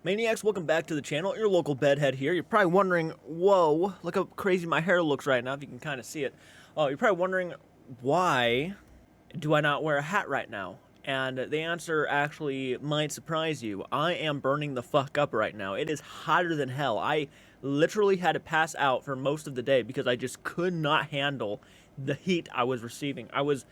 Maniacs, welcome back to the channel. Your local bedhead here. You're probably wondering, whoa, look how crazy my hair looks right now, if you can kind of see it. Oh, you're probably wondering, why do I not wear a hat right now? And the answer actually might surprise you. I am burning the fuck up right now. It is hotter than hell. I literally had to pass out for most of the day because I just could not handle the heat I was receiving. I was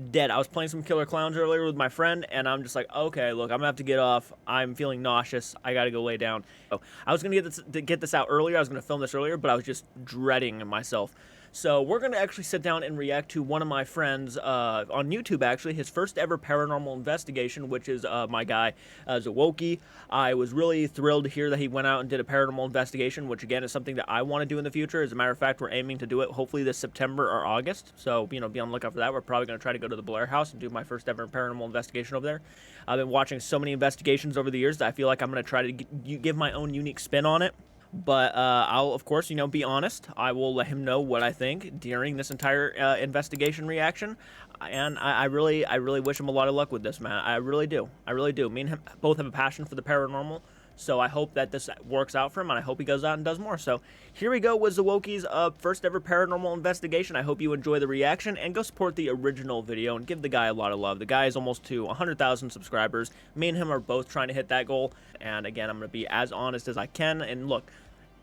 dead. I was playing some Killer Clowns earlier with my friend, and I'm just like, okay, look, I'm gonna have to get off. I'm feeling nauseous. I gotta go lay down. So I was gonna get this out earlier. I was gonna film this earlier, but I was just dreading myself. So we're gonna actually sit down and react to one of my friends on YouTube, actually, his first ever paranormal investigation, which is my guy Zowoki. I was really thrilled to hear that he went out and did a paranormal investigation, which again is something that I want to do in the future. As a matter of fact, we're aiming to do it hopefully this September or August. So, you know, be on the lookout for that. We're probably gonna try to go to the Blair House and do my first ever paranormal investigation over there. I've been watching so many investigations over the years that I feel like I'm gonna try to give my own unique spin on it. But I'll, of course, you know, be honest. I will let him know what I think during this entire investigation reaction. And I really wish him a lot of luck with this, man. I really do. I really do. Me and him both have a passion for the paranormal. So I hope that this works out for him, and I hope he goes out and does more. So here we go with Zowoki's first ever paranormal investigation. I hope you enjoy the reaction, and go support the original video and give the guy a lot of love. The guy is almost to 100,000 subscribers. Me and him are both trying to hit that goal. And again, I'm going to be as honest as I can. And look,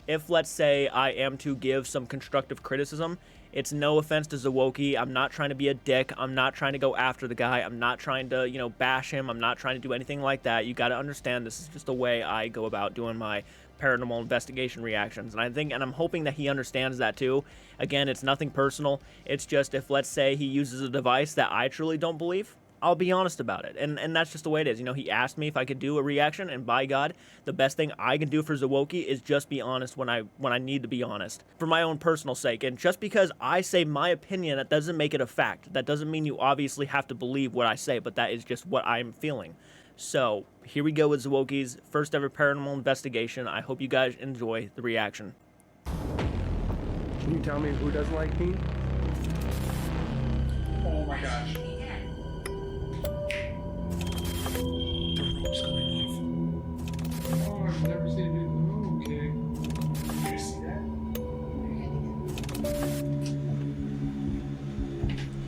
if, let's say, I am to give some constructive criticism, it's no offense to Zowoki. I'm not trying to be a dick. I'm not trying to go after the guy. I'm not trying to, you know, bash him. I'm not trying to do anything like that. You got to understand, this is just the way I go about doing my paranormal investigation reactions. And I'm hoping that he understands that too. Again, it's nothing personal. It's just, if, let's say, he uses a device that I truly don't believe, I'll be honest about it. And that's just the way it is. You know, he asked me if I could do a reaction, and by God, the best thing I can do for Zowoki is just be honest when I need to be honest, for my own personal sake. And just because I say my opinion, that doesn't make it a fact. That doesn't mean you obviously have to believe what I say, but that is just what I'm feeling. So here we go with Zowoki's first ever paranormal investigation. I hope you guys enjoy the reaction. Can you tell me who doesn't like me? Oh my gosh. Oh, I've never seen it. Oh, okay. Did you see that?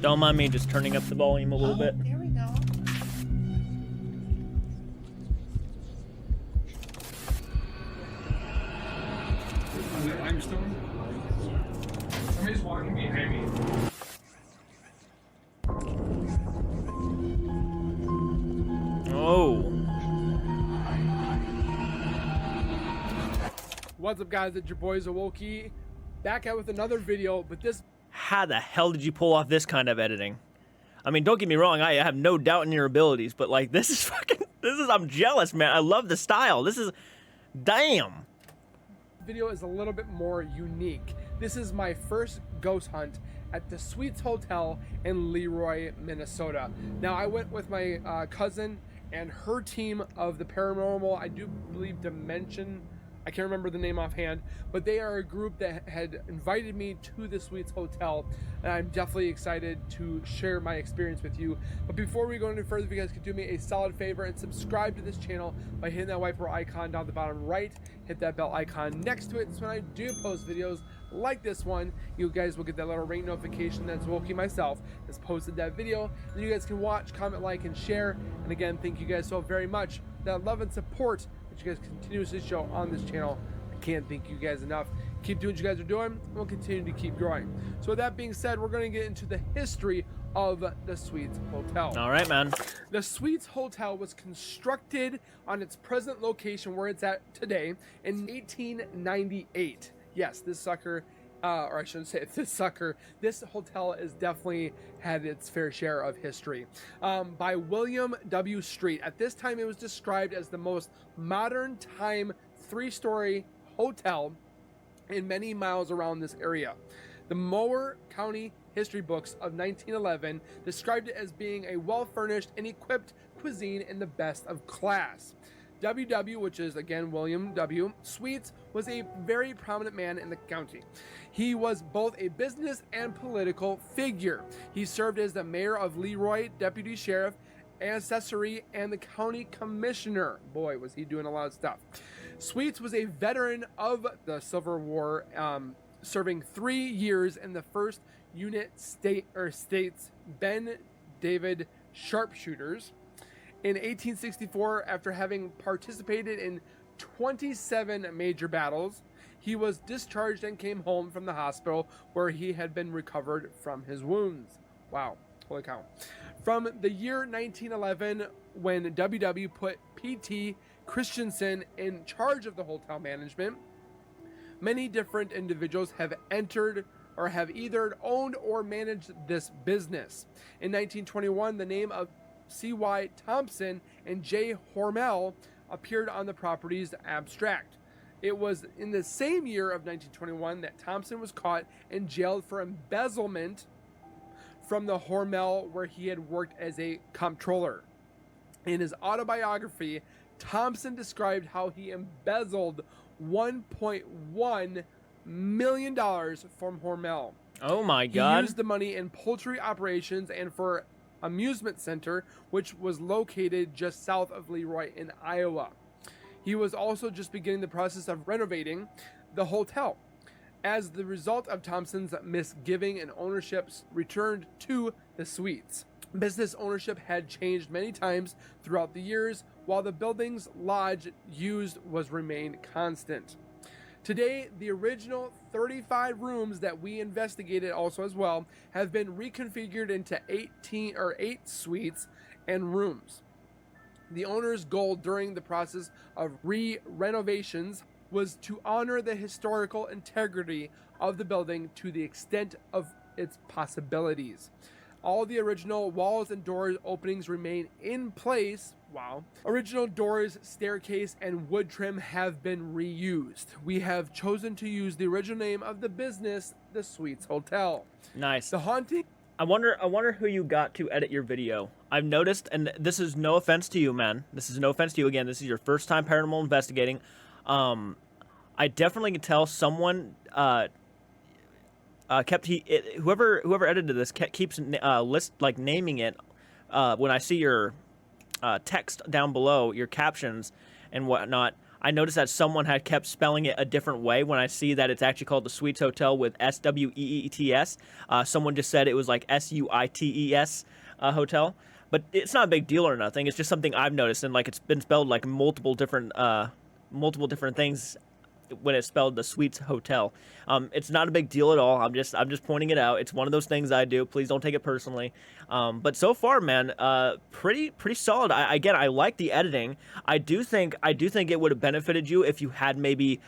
Don't mind me just turning up the volume a little bit. There we go. Is it limestone? Somebody's walking behind me. Oh. What's up, guys? It's your boy Zowoki, back out with another video. But this, How the hell did you pull off this kind of editing? I mean, don't get me wrong, I have no doubt in your abilities, but like, this is fucking, I'm jealous, man. I love the style. This is, damn. video is a little bit more unique. This is my first ghost hunt at the Sweets Hotel in Leroy, Minnesota. Now, I went with my cousin and her team of the paranormal, I do believe Dimension, I can't remember the name offhand, but they are a group that had invited me to the Sweets Hotel, and I'm definitely excited to share my experience with you. But before we go any further, if you guys could do me a solid favor and subscribe to this channel by hitting that white pearl icon down the bottom right, hit that bell icon next to it, so when I do post videos like this one, you guys will get that little ring notification that Zowoki myself has posted that video. Then you guys can watch, comment, like, and share. And again, thank you guys so very much. That love and support that you guys continuously show on this channel, I can't thank you guys enough. Keep doing what you guys are doing, and we'll continue to keep growing. So with that being said, we're going to get into the history of the Sweets Hotel. All right, man. The Sweets Hotel was constructed on its present location where it's at today in 1898. Yes, this sucker, or I shouldn't say this sucker, this hotel has definitely had its fair share of history. By William W. Street. At this time, it was described as the most modern time 3-story hotel in many miles around this area. The Mower County history books of 1911 described it as being a well-furnished and equipped cuisine in the best of class. W.W., which is again William W. Sweets, was a very prominent man in the county. He was both a business and political figure. He served as the mayor of Leroy, deputy sheriff, assessor, and the county commissioner. Boy, was he doing a lot of stuff. Sweets was a veteran of the Civil War, serving 3 years in the 1st Unit States Ben David Sharpshooters. In 1864, after having participated in 27 major battles, he was discharged and came home from the hospital where he had been recovered from his wounds. Wow, holy cow. From the year 1911, when WW put P.T. Christensen in charge of the hotel management, many different individuals have entered or have either owned or managed this business. In 1921, the name of C.Y. Thompson and J. Hormel appeared on the property's abstract. It was in the same year of 1921 that Thompson was caught and jailed for embezzlement from the Hormel, where he had worked as a comptroller. In his autobiography, Thompson described how he embezzled $1.1 million from Hormel. Oh my God. He used the money in poultry operations and for amusement center, which was located just south of Leroy in Iowa. He was also just beginning the process of renovating the hotel. As the result of Thompson's misgiving and ownerships returned to the Suites. Business ownership had changed many times throughout the years, while the building's lodge used was remained constant. Today, the original 35 rooms that we investigated also as well have been reconfigured into 8 suites and rooms. The owner's goal during the process of renovations was to honor the historical integrity of the building to the extent of its possibilities. All the original walls and doors openings remain in place. Wow. Original doors, staircase, and wood trim have been reused. We have chosen to use the original name of the business, the Suites Hotel. Nice. The haunting... I wonder who you got to edit your video. I've noticed, and this is no offense to you, man. This is no offense to you. Again, this is your first time paranormal investigating. I definitely can tell someone whoever edited this keeps naming it. When I see your text down below, your captions and whatnot, I noticed that someone had kept spelling it a different way when I see that it's actually called the Suites Hotel with S-W-E-E-T-S. Someone just said it was like S-U-I-T-E-S hotel. But it's not a big deal or nothing. It's just something I've noticed, and like it's been spelled like multiple different things when it's spelled the Suites Hotel. It's not a big deal at all. I'm just pointing it out. It's one of those things I do. Please don't take it personally. But so far, man, pretty solid. I like the editing. I do think it would have benefited you if you had maybe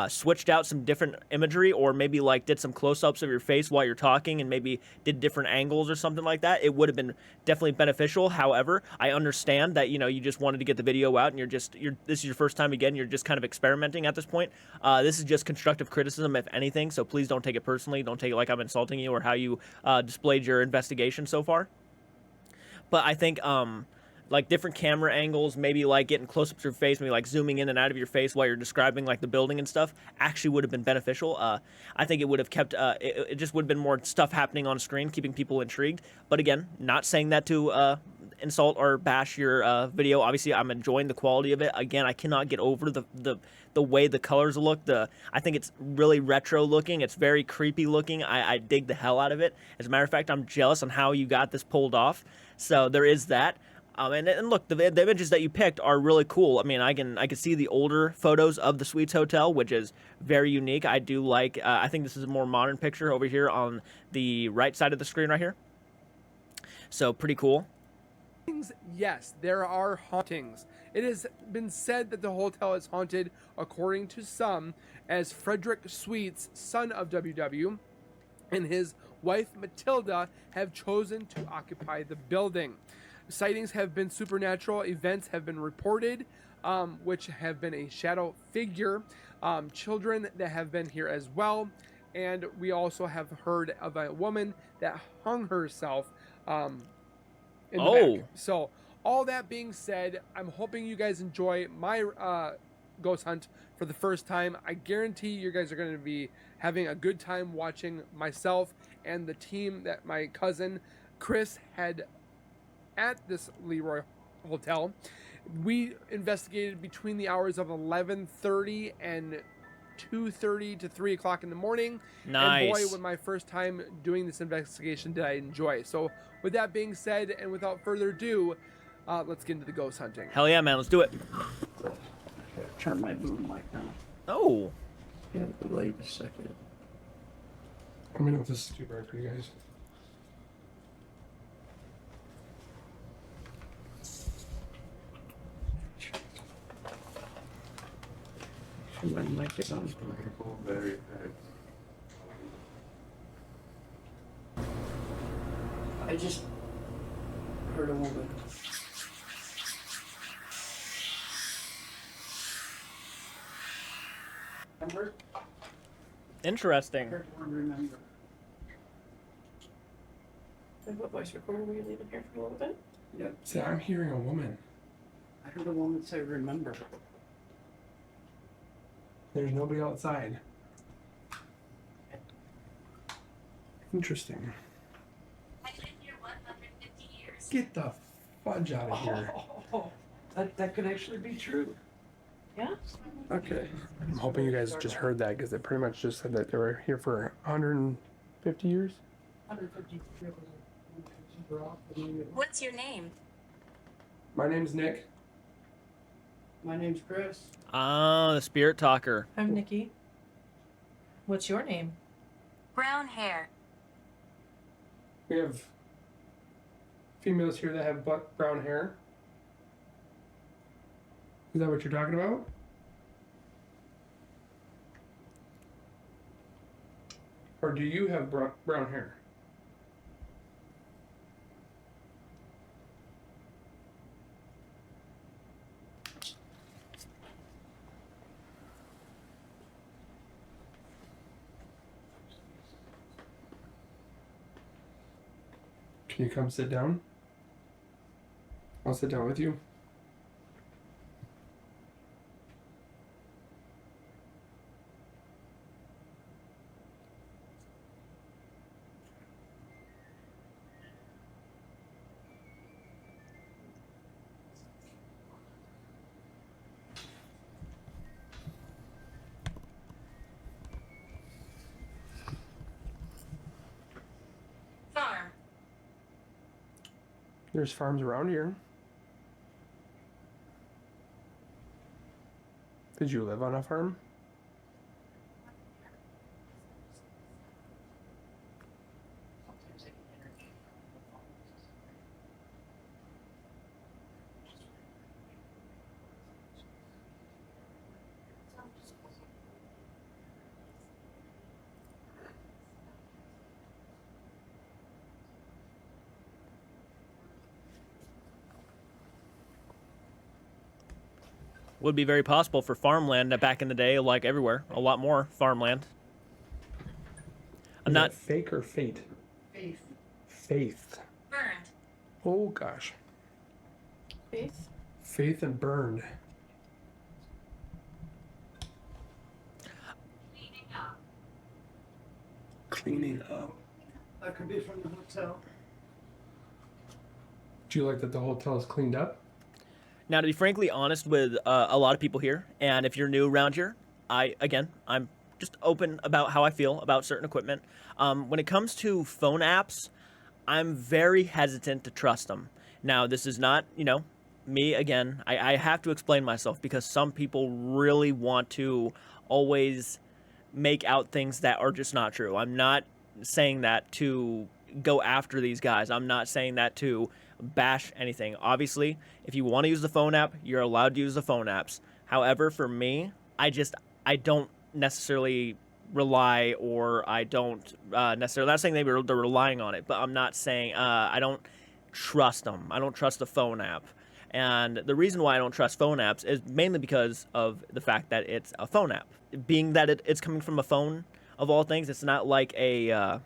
switched out some different imagery, or maybe like did some close-ups of your face while you're talking and maybe did different angles or something like that. It would have been definitely beneficial. However, I understand that, you just wanted to get the video out and this is your first time again. You're just kind of experimenting at this point. This is just constructive criticism, if anything, so please don't take it personally. Don't take it like I'm insulting you or how you displayed your investigation so far. But I think like different camera angles, maybe like getting close up to your face, maybe like zooming in and out of your face while you're describing like the building and stuff, actually would have been beneficial. I think it would have kept, it just would have been more stuff happening on screen, keeping people intrigued. But again, not saying that to insult or bash your video. Obviously, I'm enjoying the quality of it. Again, I cannot get over the way the colors look. I think it's really retro looking. It's very creepy looking. I dig the hell out of it. As a matter of fact, I'm jealous on how you got this pulled off. So there is that. And look, the images that you picked are really cool. I mean, I can see the older photos of the Suites Hotel, which is very unique. I do like. I think this is a more modern picture over here on the right side of the screen right here. So pretty cool. Yes, there are hauntings. It has been said that the hotel is haunted, according to some, as Frederick Sweets, son of WW, and his wife Matilda have chosen to occupy the building. Sightings have been supernatural. Events have been reported, which have been a shadow figure. Children that have been here as well. And we also have heard of a woman that hung herself in the back. So all that being said, I'm hoping you guys enjoy my ghost hunt for the first time. I guarantee you guys are going to be having a good time watching myself and the team that my cousin Chris had at this Leroy Hotel. We investigated between the hours of 11:30 and 2:30 to 3 o'clock in the morning. Nice. And boy, was my first time doing this investigation did I enjoy. So with that being said, and without further ado, let's get into the ghost hunting. Hell yeah, man. Let's do it. Turn my boom mic down. Oh. Yeah, wait a second. Let me know if this is too bright for you guys. Turn my mic down. I just heard a woman. Remember? Interesting. Heard one remember. And what voice recorder were you leaving here for a little bit? Yeah. See, I'm hearing a woman. I heard a woman say remember. There's nobody outside. Interesting. I've been here 150 years. Get the fudge out of here. Oh, that could actually be true. Yeah? Okay. I'm hoping you guys just heard that because it pretty much just said that they were here for 150 years. 150 years. What's your name? My name's Nick. My name's Chris. Ah, the spirit talker. I'm Nikki. What's your name? Brown hair. We have females here that have brown hair. Is that what you're talking about? Or do you have brown hair? Can you come sit down? I'll sit down with you. Farm. There's farms around here. Did you live on a farm? Would be very possible for farmland back in the day, like everywhere. A lot more farmland. I'm Is not. that fake or fate? Faith. Faith. Burned. Oh gosh. Faith? Faith and burned. Cleaning up. Cleaning up. That could be from the hotel. Do you like that the hotel is cleaned up? Now, to be frankly honest with a lot of people here, and if you're new around here, I'm just open about how I feel about certain equipment. When it comes to phone apps, I'm very hesitant to trust them. Now, this is not, me again. I have to explain myself because some people really want to always make out things that are just not true. I'm not saying that to go after these guys. I'm not saying that to bash anything. Obviously, if you want to use the phone app, you're allowed to use the phone apps. However, for me, I don't necessarily rely, or I don't necessarily, not saying they're relying on it, but I'm not saying I don't trust them. I don't trust the phone app. And the reason why I don't trust phone apps is mainly because of the fact that it's a phone app. Being that it's coming from a phone, of all things, it's not like a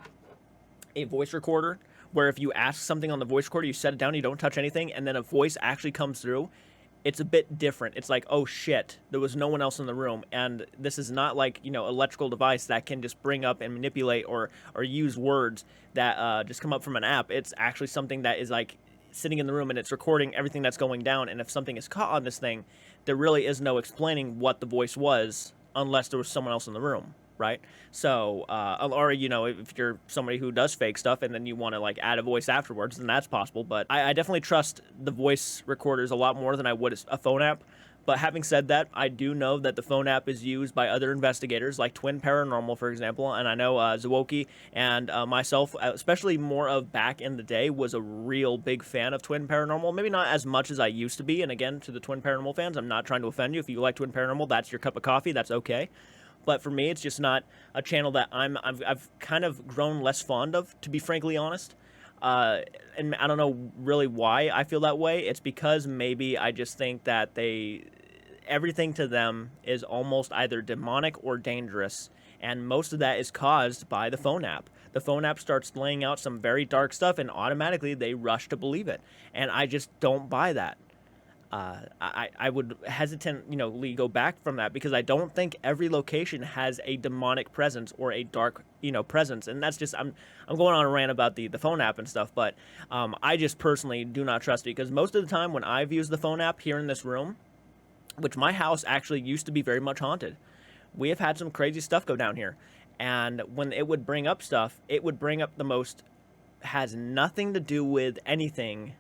voice recorder, where if you ask something on the voice recorder, you set it down, you don't touch anything, and then a voice actually comes through. It's a bit different. It's like, oh shit, there was no one else in the room. And this is not like, electrical device that can just bring up and manipulate or use words that just come up from an app. It's actually something that is like sitting in the room and it's recording everything that's going down. And if something is caught on this thing, there really is no explaining what the voice was unless there was someone else in the room, right? So, or, you know, if you're somebody who does fake stuff and then you want to like add a voice afterwards, then that's possible. But I definitely trust the voice recorders a lot more than I would a phone app. But having said that, I do know that the phone app is used by other investigators, like Twin Paranormal, for example. And I know Zowoki and myself, especially more of back in the day, was a real big fan of Twin Paranormal. Maybe not as much as I used to be. And again, to the Twin Paranormal fans, I'm not trying to offend you. If you like Twin Paranormal, that's your cup of coffee. That's okay. But for me, it's just not a channel that I've kind of grown less fond of, to be frankly honest. And I don't know really why I feel that way. It's because maybe I just think that everything to them is almost either demonic or dangerous. And most of that is caused by the phone app. The phone app starts laying out some very dark stuff and automatically they rush to believe it. And I just don't buy that. I would hesitantly go back from that because I don't think every location has a demonic presence or a dark, presence. And that's just, I'm going on a rant about the phone app and stuff, but I just personally do not trust it because most of the time when I've used the phone app here in this room, which my house actually used to be very much haunted, we have had some crazy stuff go down here. And when it would bring up stuff, it would bring up the most, has nothing to do with anything,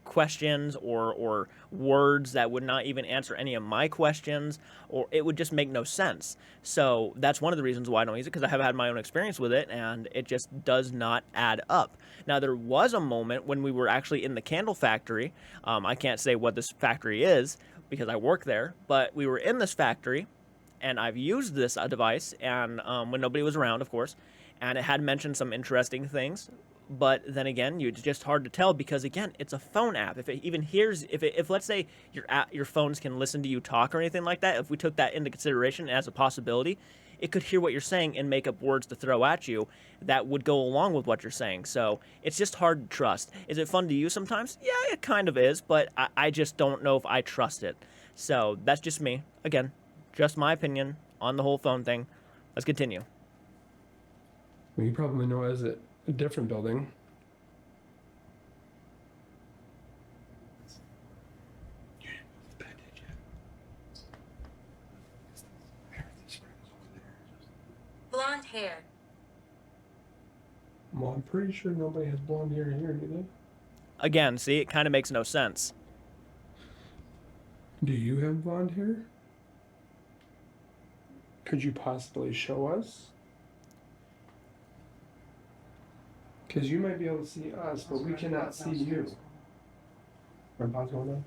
questions or words that would not even answer any of my questions, or it would just make no sense. So that's one of the reasons why I don't use it, because I have had my own experience with it and it just does not add up. Now there was a moment when we were actually in the candle factory. I can't say what this factory is because I work there, but we were in this factory and I've used this device and when nobody was around, of course, and it had mentioned some interesting things. But then again, it's just hard to tell because again, it's a phone app. If it even hears, if let's say your phones can listen to you talk or anything like that, if we took that into consideration as a possibility, it could hear what you're saying and make up words to throw at you that would go along with what you're saying. So it's just hard to trust. Is it fun to use sometimes? Yeah, it kind of is, but I just don't know if I trust it. So that's just me. Again, just my opinion on the whole phone thing. Let's continue. Well, you probably know as a different building. Blonde hair. Well, I'm pretty sure nobody has blonde hair here, do they? Again, see, it kind of makes no sense. Do you have blonde hair? Could you possibly show us? Because you might be able to see us, but we cannot see you. My boss going on?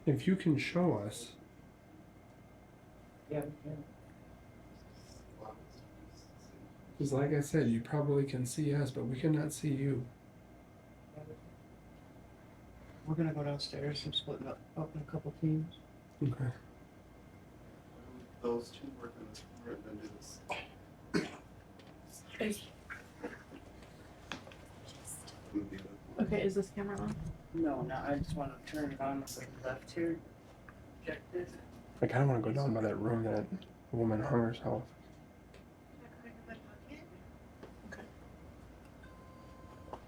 If you can show us. Yeah. Because like I said, you probably can see us, but we cannot see you. We're gonna go downstairs and split up in a couple teams. Okay. Those two work on this, we're gonna do this. Would be the- Okay, is this camera on? No, I just want to turn it on with the left here. Check this. I kind of want to go down by that room that a woman hung herself. Okay.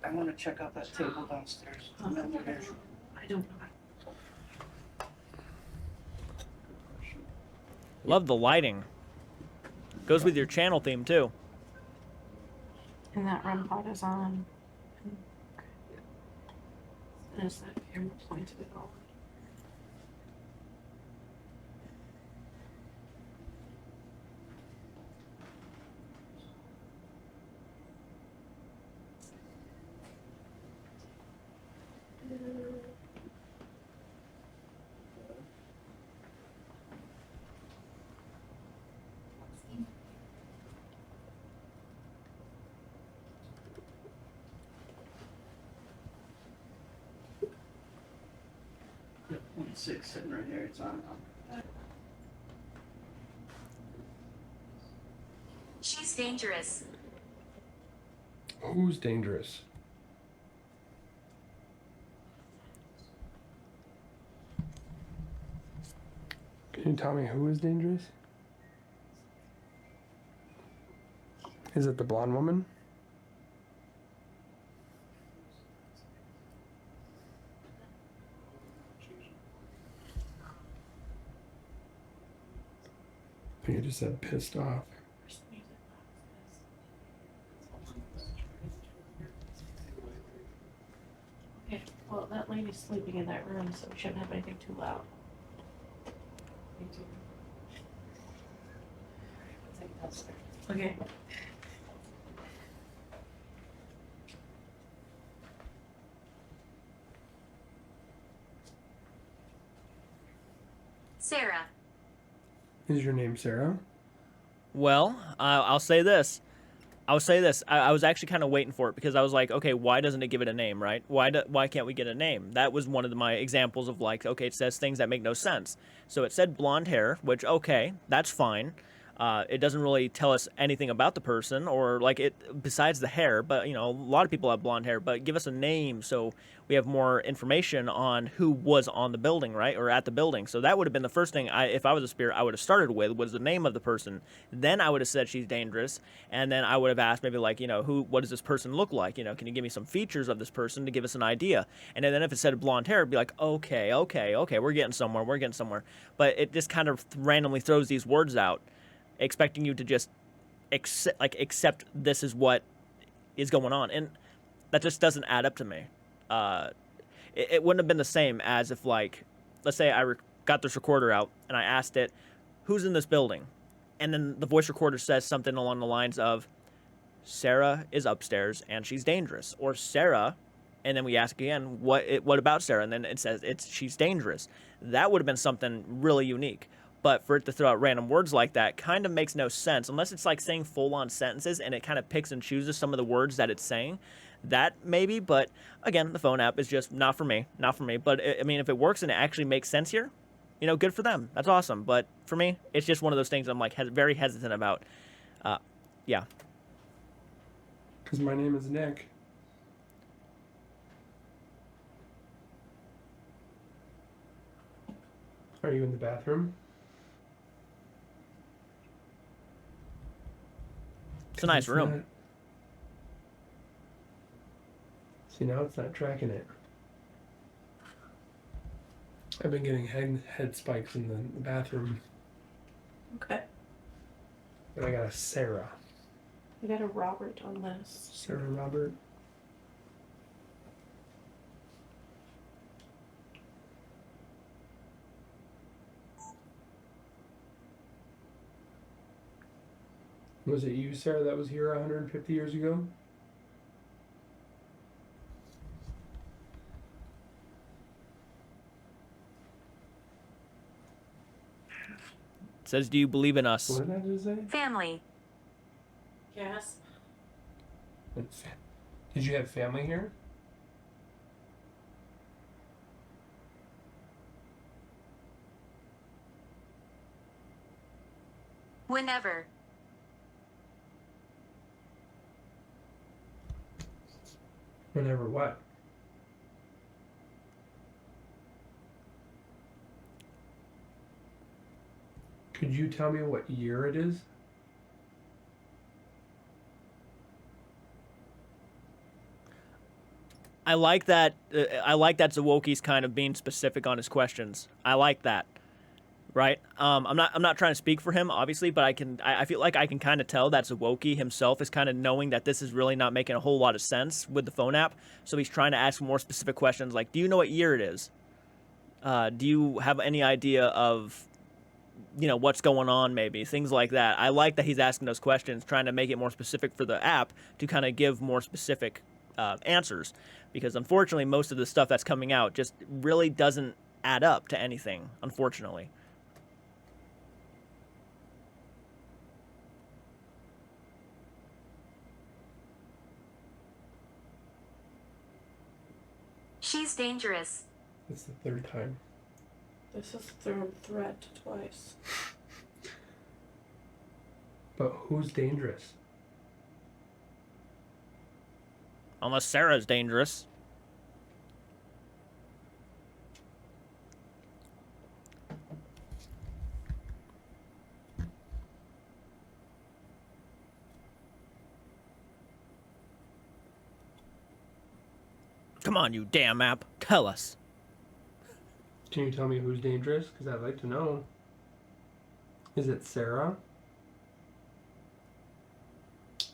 I want to check out that table downstairs. I don't know. Love the lighting. Goes with your channel theme too. And that REM pod is on. And is that camera pointed at all? Six sitting right here. It's on. She's dangerous. Who's dangerous? Can you tell me who is dangerous? Is it the blonde woman? think it just said pissed off. Okay, well, that lady's sleeping in that room, so we shouldn't have anything too loud. Okay. Sarah. Is your name Sarah? Well, I'll say this. I was actually kind of waiting for it because I was like, okay, why doesn't it give it a name, right? Why can't we get a name? That was one of my examples of like, okay, it says things that make no sense. So it said blonde hair, which, okay, that's fine. It doesn't really tell us anything about the person or like it besides the hair, but you know, a lot of people have blonde hair, but give us a name so we have more information on who was on the building, right? Or at the building. So that would have been the first thing if I was a spirit, I would have started with was the name of the person. Then I would have said she's dangerous. And then I would have asked maybe like, you know, what does this person look like? You know, can you give me some features of this person to give us an idea? And then if it said blonde hair, it'd be like, okay, we're getting somewhere. But it just kind of randomly throws these words out, expecting you to just accept this is what is going on, and that just doesn't add up to me. It wouldn't have been the same as if, like, let's say I got this recorder out and I asked it, "Who's in this building?" And then the voice recorder says something along the lines of, "Sarah is upstairs and she's dangerous," or "Sarah," and then we ask again, "What about Sarah?" And then it says she's dangerous. That would have been something really unique. But for it to throw out random words like that kind of makes no sense unless it's like saying full-on sentences and it kind of picks and chooses some of the words that it's saying. That maybe, but again, the phone app is just not for me. But I mean, if it works and it actually makes sense here, you know, good for them. That's awesome. But for me, it's just one of those things I'm like very hesitant about. Yeah. Because my name is Nick. Are you in the bathroom? It's a nice room. Not... See, now it's not tracking it. I've been getting head spikes in the bathroom. Okay. But I got a Sarah. We got a Robert on this. Sarah Robert. Was it you, Sarah, that was here 150 years ago? It says, "Do you believe in us?" What did I just say? Family. Yes. Did you have family here? Whenever. Whenever what? Could you tell me what year it is? I like that. I like that Zowoki's kind of being specific on his questions. I like that. Right. I'm not trying to speak for him, obviously, but I feel like I can kind of tell that Zowoki himself is kind of knowing that this is really not making a whole lot of sense with the phone app. So he's trying to ask more specific questions like, do you know what year it is? Do you have any idea of, you know, what's going on, maybe things like that. I like that he's asking those questions, trying to make it more specific for the app to kind of give more specific answers, because unfortunately most of the stuff that's coming out just really doesn't add up to anything, unfortunately. She's dangerous. It's the third time. This is third threat twice. But who's dangerous? Unless Sarah's dangerous. Come on, you damn app. Tell us. Can you tell me who's dangerous? Because I'd like to know. Is it Sarah?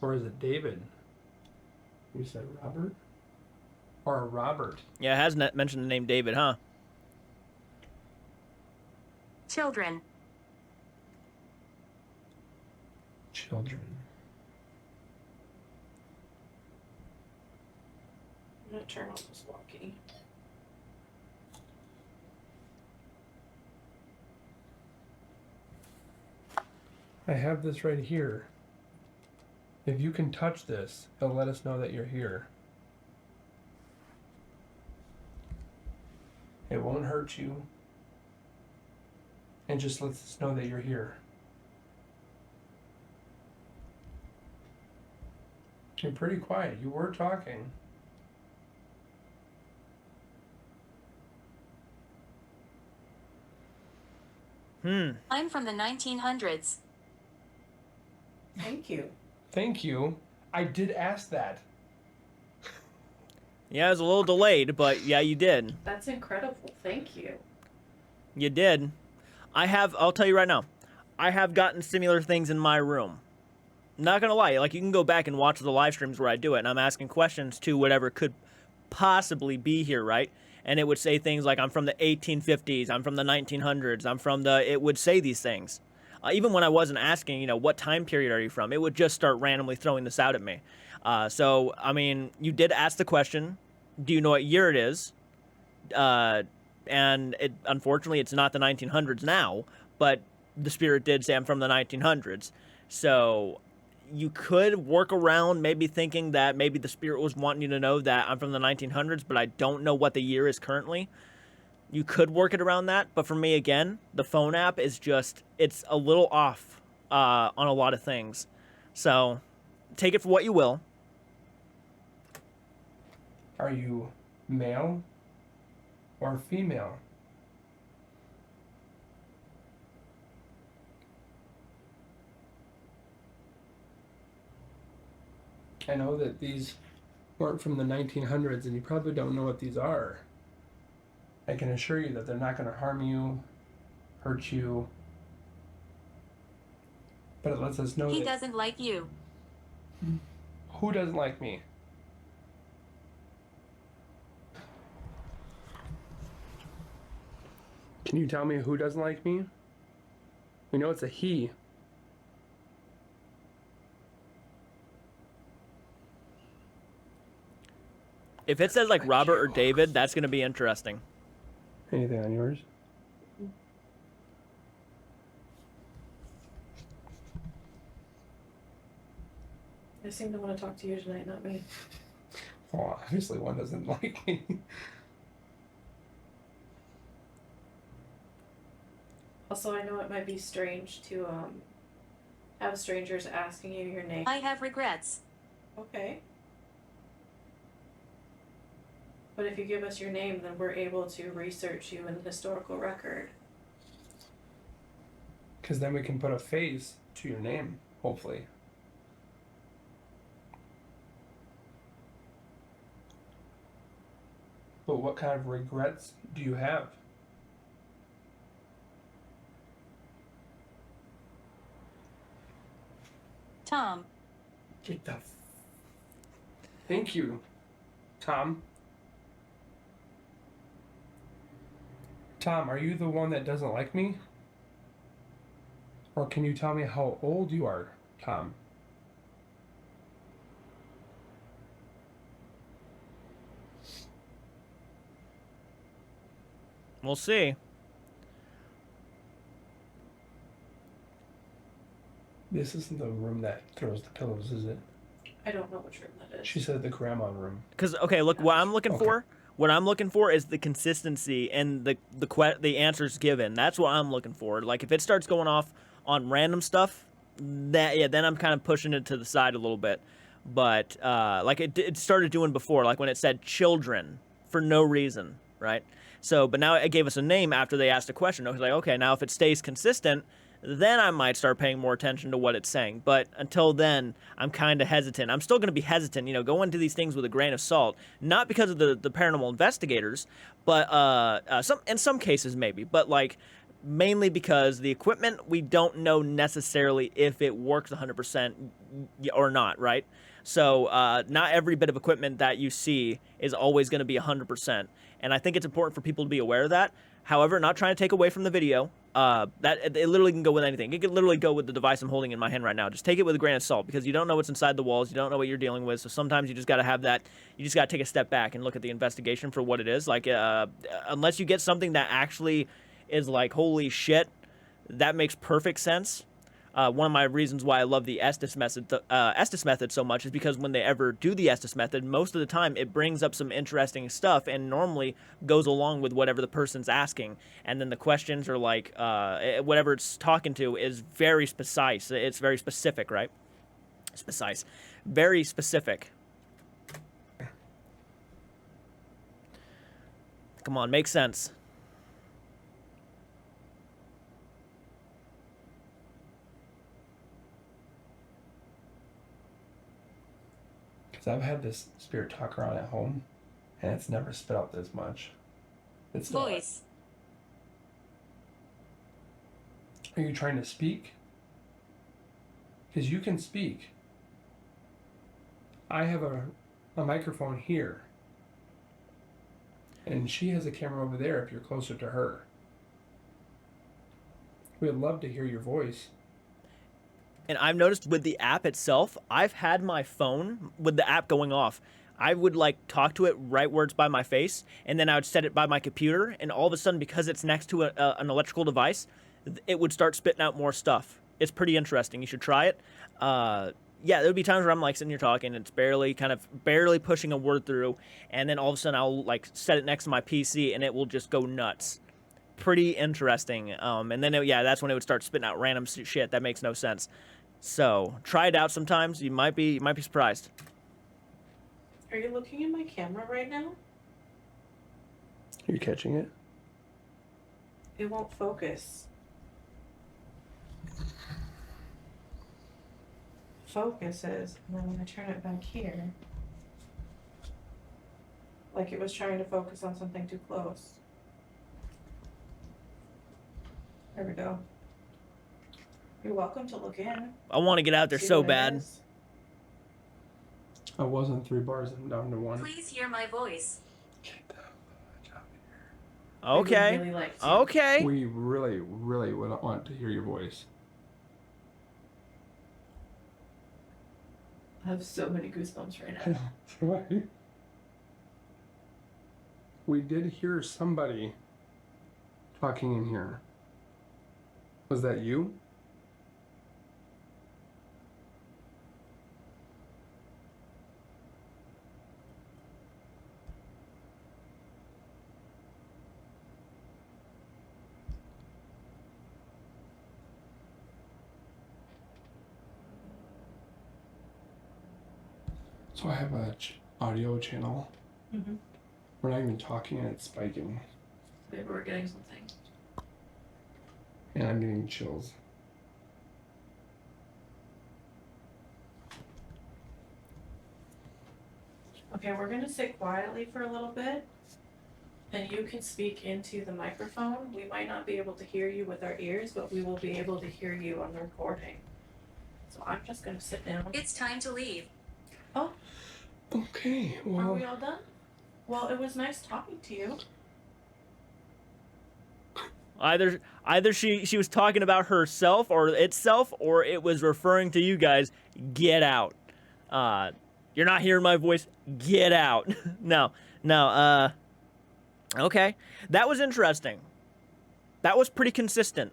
Or is it David? You said Robert? Or Robert? Yeah, it has mentioned the name David, huh? Children. Children. I'm gonna turn on this walkie. I have this right here. If you can touch this, it'll let us know that you're here. It won't hurt you. It just lets us know that you're here. You're pretty quiet. You were talking. I'm from the 1900s. Thank you. Thank you. I did ask that. Yeah, it was a little delayed, but yeah, you did. That's incredible. Thank you. You did. I'll tell you right now, I have gotten similar things in my room. Not gonna lie, like you can go back and watch the live streams where I do it, and I'm asking questions to whatever could possibly be here, right? And it would say things like, I'm from the 1850s, I'm from the 1900s, it would say these things. Even when I wasn't asking, you know, what time period are you from, it would just start randomly throwing this out at me. So, I mean, you did ask the question, do you know what year it is? And unfortunately, it's not the 1900s now, but the spirit did say I'm from the 1900s. So you could work around maybe thinking that maybe the spirit was wanting you to know that I'm from the 1900s, but I don't know what the year is currently. You could work it around that, but for me, again, the phone app is just, it's a little off on a lot of things. So take it for what you will. Are you male or female? I know that these weren't from the 1900s, and you probably don't know what these are. I can assure you that they're not going to harm you, hurt you, but it lets us know He that... doesn't like you. Who doesn't like me? Can you tell me who doesn't like me? We know it's a he. If it says like Robert or David, that's going to be interesting. Anything on yours? I seem to want to talk to you tonight, not me. Well, obviously one doesn't like me. Also, I know it might be strange to have strangers asking you your name. I have regrets. Okay. But if you give us your name, then we're able to research you in the historical record. Because then we can put a face to your name, hopefully. But what kind of regrets do you have? Tom. Get the... Thank you, Tom. Tom, are you the one that doesn't like me? Or can you tell me how old you are, Tom? We'll see. This isn't the room that throws the pillows, is it? I don't know which room that is. She said the grandma room. Because, okay, look, what I'm looking Okay. for... What I'm looking for is the consistency and the answers given. That's what I'm looking for. Like, if it starts going off on random stuff, then I'm kind of pushing it to the side a little bit. But, like it started doing before, like when it said children for no reason, right? So, but now it gave us a name after they asked a question. I was like, okay, now if it stays consistent, then I might start paying more attention to what it's saying. But until then, I'm kind of hesitant. I'm still going to be hesitant, you know, go into these things with a grain of salt. Not because of the paranormal investigators, but in some cases maybe. But like mainly because the equipment, we don't know necessarily if it works 100% or not, right? So not every bit of equipment that you see is always going to be 100%. And I think it's important for people to be aware of that. However, not trying to take away from the video. That it literally can go with anything. It could literally go with the device I'm holding in my hand right now. Just take it with a grain of salt because you don't know what's inside the walls. You don't know what you're dealing with. So sometimes you just got to have that. You just got to take a step back and look at the investigation for what it is. Like, unless you get something that actually is like, holy shit, that makes perfect sense. One of my reasons why I love the Estes method so much is because when they ever do the Estes method, most of the time it brings up some interesting stuff and normally goes along with whatever the person's asking. And then the questions are like, whatever it's talking to is very precise. It's very specific, right? It's precise. Very specific. Come on, make sense. I've had this spirit talker on at home, and it's never spit out this much. It's not. Voice. Are you trying to speak? Because you can speak. I have a microphone here, and she has a camera over there if you're closer to her. We'd love to hear your voice. And I've noticed with the app itself, I've had my phone with the app going off. I would like talk to it right where it's by my face, and then I would set it by my computer, and all of a sudden, because it's next to an electrical device, it would start spitting out more stuff. It's pretty interesting. You should try it. Yeah, there would be times where I'm like sitting here talking, and it's barely pushing a word through, and then all of a sudden I'll like set it next to my PC, and it will just go nuts. Pretty interesting. And then that's when it would start spitting out random shit that makes no sense. So try it out sometimes. You might be surprised. Are you looking at my camera right now? Are you catching it? It won't focus. Focuses, and then when I turn it back here, like it was trying to focus on something too close. There we go. You're welcome to look in. I want to get out there See so what it bad. is. I wasn't 3 bars and down to 1. Please hear my voice. I would Okay. really like to. Okay. We really, really would want to hear your voice. I have so many goosebumps right now. Right. We did hear somebody talking in here. Was that you? So I have a audio channel. Mm-hmm. We're not even talking and it's spiking. Maybe we're getting something. And I'm getting chills. Okay, we're gonna sit quietly for a little bit, and you can speak into the microphone. We might not be able to hear you with our ears, but we will be able to hear you on the recording. So I'm just gonna sit down. It's time to leave. Oh, Okay, are well, we all done? Well, it was nice talking to you. Either she was talking about herself or itself, or it was referring to you guys. Get out. You're not hearing my voice. Get out. No. Okay. That was interesting. That was pretty consistent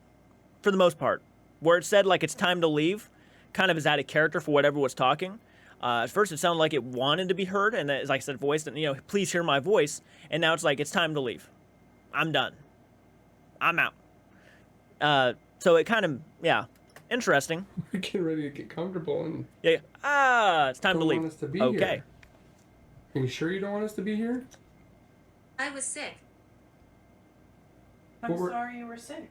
for the most part. Where it said like it's time to leave, kind of is out of character for whatever was talking. At first it sounded like it wanted to be heard, and then, like I said, voice, please hear my voice. And now it's like it's time to leave. I'm done. I'm out. So it kind of, interesting. we're getting ready to get comfortable and Yeah. It's time to don't leave. want us to be Okay. here. Are you sure you don't want us to be here? I was sick. I'm What were- sorry you were sick.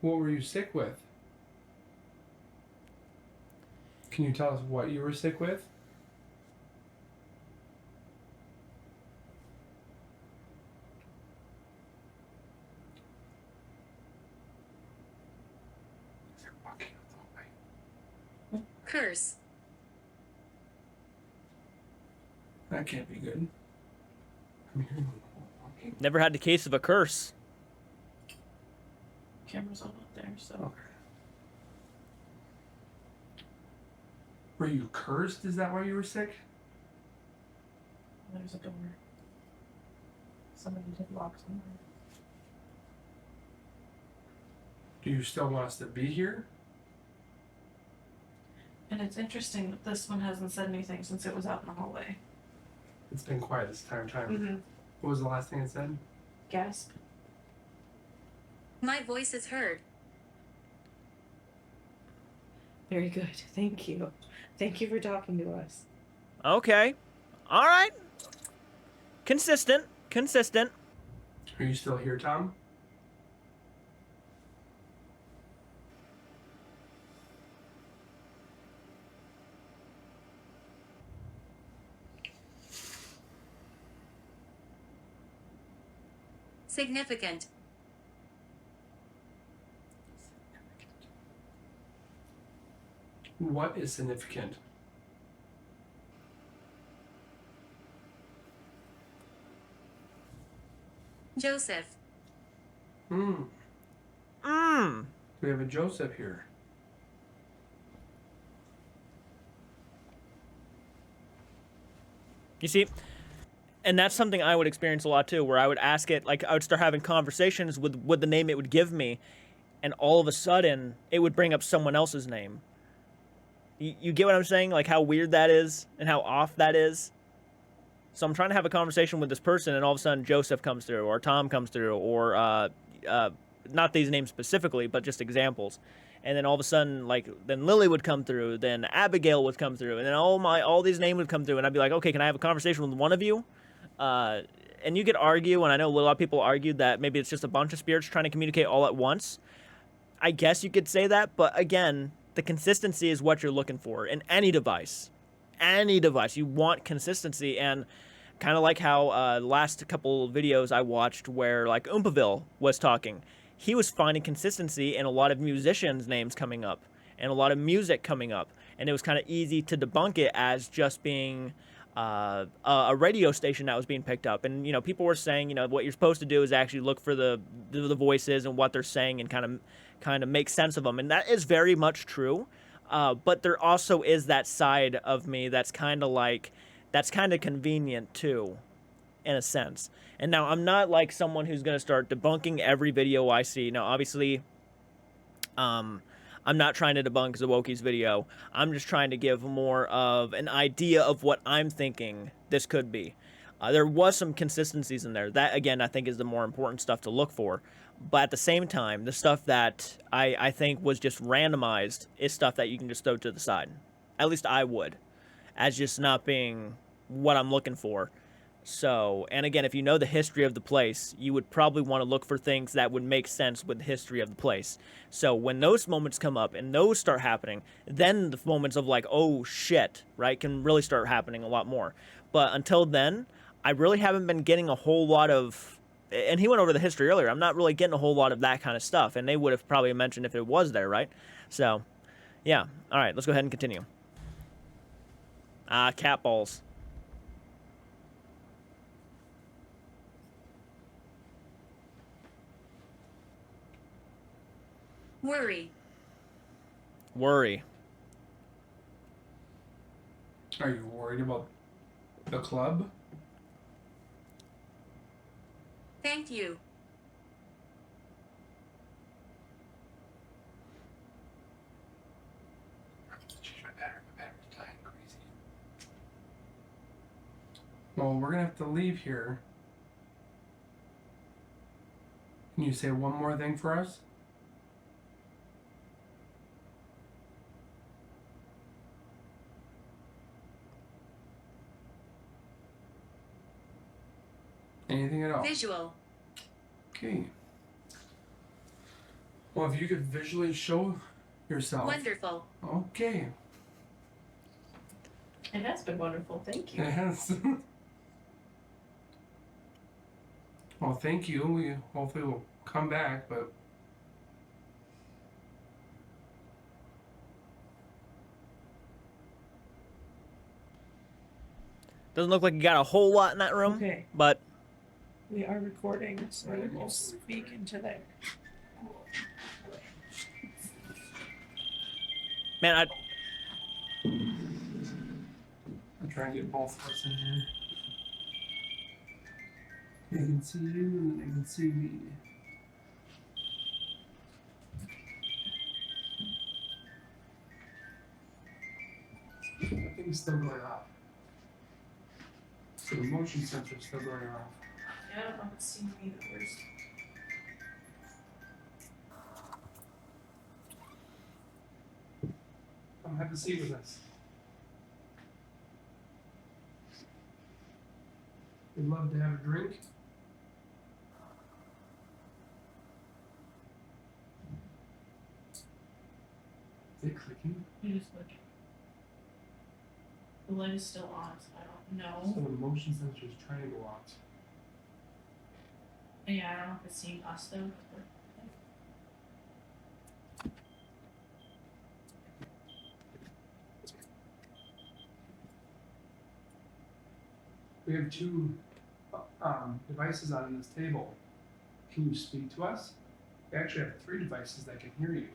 What were you sick with? Can you tell us what you were sick with? They're walking the way. Curse. That can't be good. I'm hearing them walking. Never had the case of a curse. Camera's all up there, so. Okay. Were you cursed? Is that why you were sick? There's a door. Somebody did lock somewhere. Do you still want us to be here? And it's interesting that this one hasn't said anything since it was out in the hallway. It's been quiet this entire time. Mm-hmm. What was the last thing it said? Gasp. My voice is heard. Very good. Thank you. Thank you for talking to us. Okay. All right. Consistent. Consistent. Are you still here, Tom? Significant. What is significant? Joseph. Hmm. Mmm. We have a Joseph here. You see, and that's something I would experience a lot too, where I would ask it, like I would start having conversations with the name it would give me, and all of a sudden it would bring up someone else's name. You get what I'm saying? Like how weird that is and how off that is. So I'm trying to have a conversation with this person, and all of a sudden Joseph comes through, or Tom comes through, or not these names specifically, but just examples. And then all of a sudden, like, then Lily would come through, then Abigail would come through, and then all these names would come through, and I'd be like, okay, can I have a conversation with one of you? And you could argue, and I know a lot of people argued that maybe it's just a bunch of spirits trying to communicate all at once. I guess you could say that, but again, the consistency is what you're looking for in any device. Any device, you want consistency, and kind of like how last couple of videos I watched where like Oompaville was talking. He was finding consistency in a lot of musicians' names coming up and a lot of music coming up. And it was kind of easy to debunk it as just being a radio station that was being picked up. And, you know, people were saying, you know, what you're supposed to do is actually look for the voices and what they're saying and kind of make sense of them. And that is very much true. But there also is that side of me that's kind of convenient too, in a sense. And now I'm not like someone who's going to start debunking every video I see. Now, obviously, I'm not trying to debunk Zowoki's video. I'm just trying to give more of an idea of what I'm thinking this could be. There was some consistencies in there. That, again, I think is the more important stuff to look for. But at the same time, the stuff that I think was just randomized is stuff that you can just throw to the side. At least I would, as just not being what I'm looking for. So, and again, if you know the history of the place, you would probably want to look for things that would make sense with the history of the place. So when those moments come up and those start happening, then the moments of like, oh shit, right, can really start happening a lot more. But until then, I really haven't been getting a whole lot of, and he went over the history earlier, I'm not really getting a whole lot of that kind of stuff, and they would have probably mentioned if it was there, right? So, yeah. All right, let's go ahead and continue. Cat balls. Worry. Worry. Are you worried about the club? Thank you. Well, we're gonna have to leave here. Can you say one more thing for us? Anything at all? Visual. Okay. Well, if you could visually show yourself. Wonderful. Okay. It has been wonderful. Thank you. Yes. Well, thank you. We hopefully will come back, but Doesn't look like you got a whole lot in that room, Okay. but We are recording, so we will speak into there. man, I'm trying to get both of us in here. I can see you and I can see me. That thing's still going off. So the motion sensor's still going off. Yeah, I don't see me the worst. Come have a seat with us. We'd love to have a drink. Is it clicking? You just look. The light is still on, so I don't So know. the motion sensor is trying to go out. Yeah, I don't know if it's seeing us though. We have two devices on this table. Can you speak to us? We actually have 3 devices that can hear you.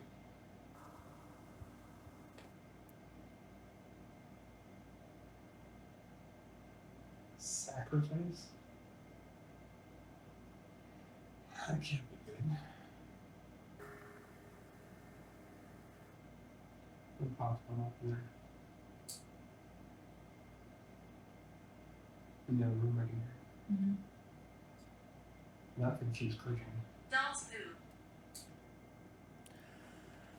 Sacrifice? That can't be good. We'll pop one up there. In the other room right here. Mm-hmm. Nothing keeps clicking. Dolls Boo.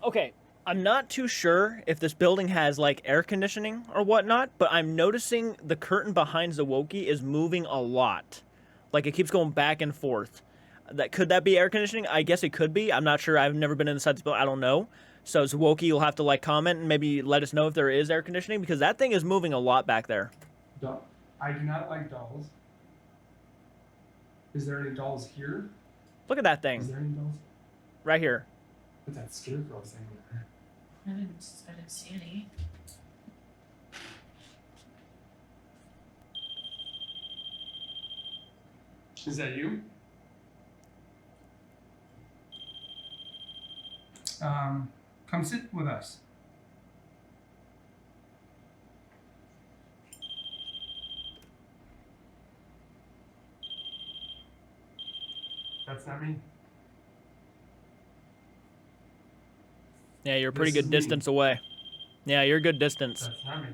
okay. I'm not too sure if this building has like air conditioning or whatnot, but I'm noticing the curtain behind Zowoki is moving a lot. Like it keeps going back and forth. Could that be air conditioning? I guess it could be. I'm not sure. I've never been inside this building. I don't know. So Zowoki, you'll have to like comment and maybe let us know if there is air conditioning because that thing is moving a lot back there. I do not like dolls. Is there any dolls here? Look at that Is thing there any dolls? right here. What's that scarecrow thing there? I didn't see any. Is that you? Come sit with us. That's not me. Yeah, you're a pretty This good is me. distance away. Yeah, you're a good distance. That's not me.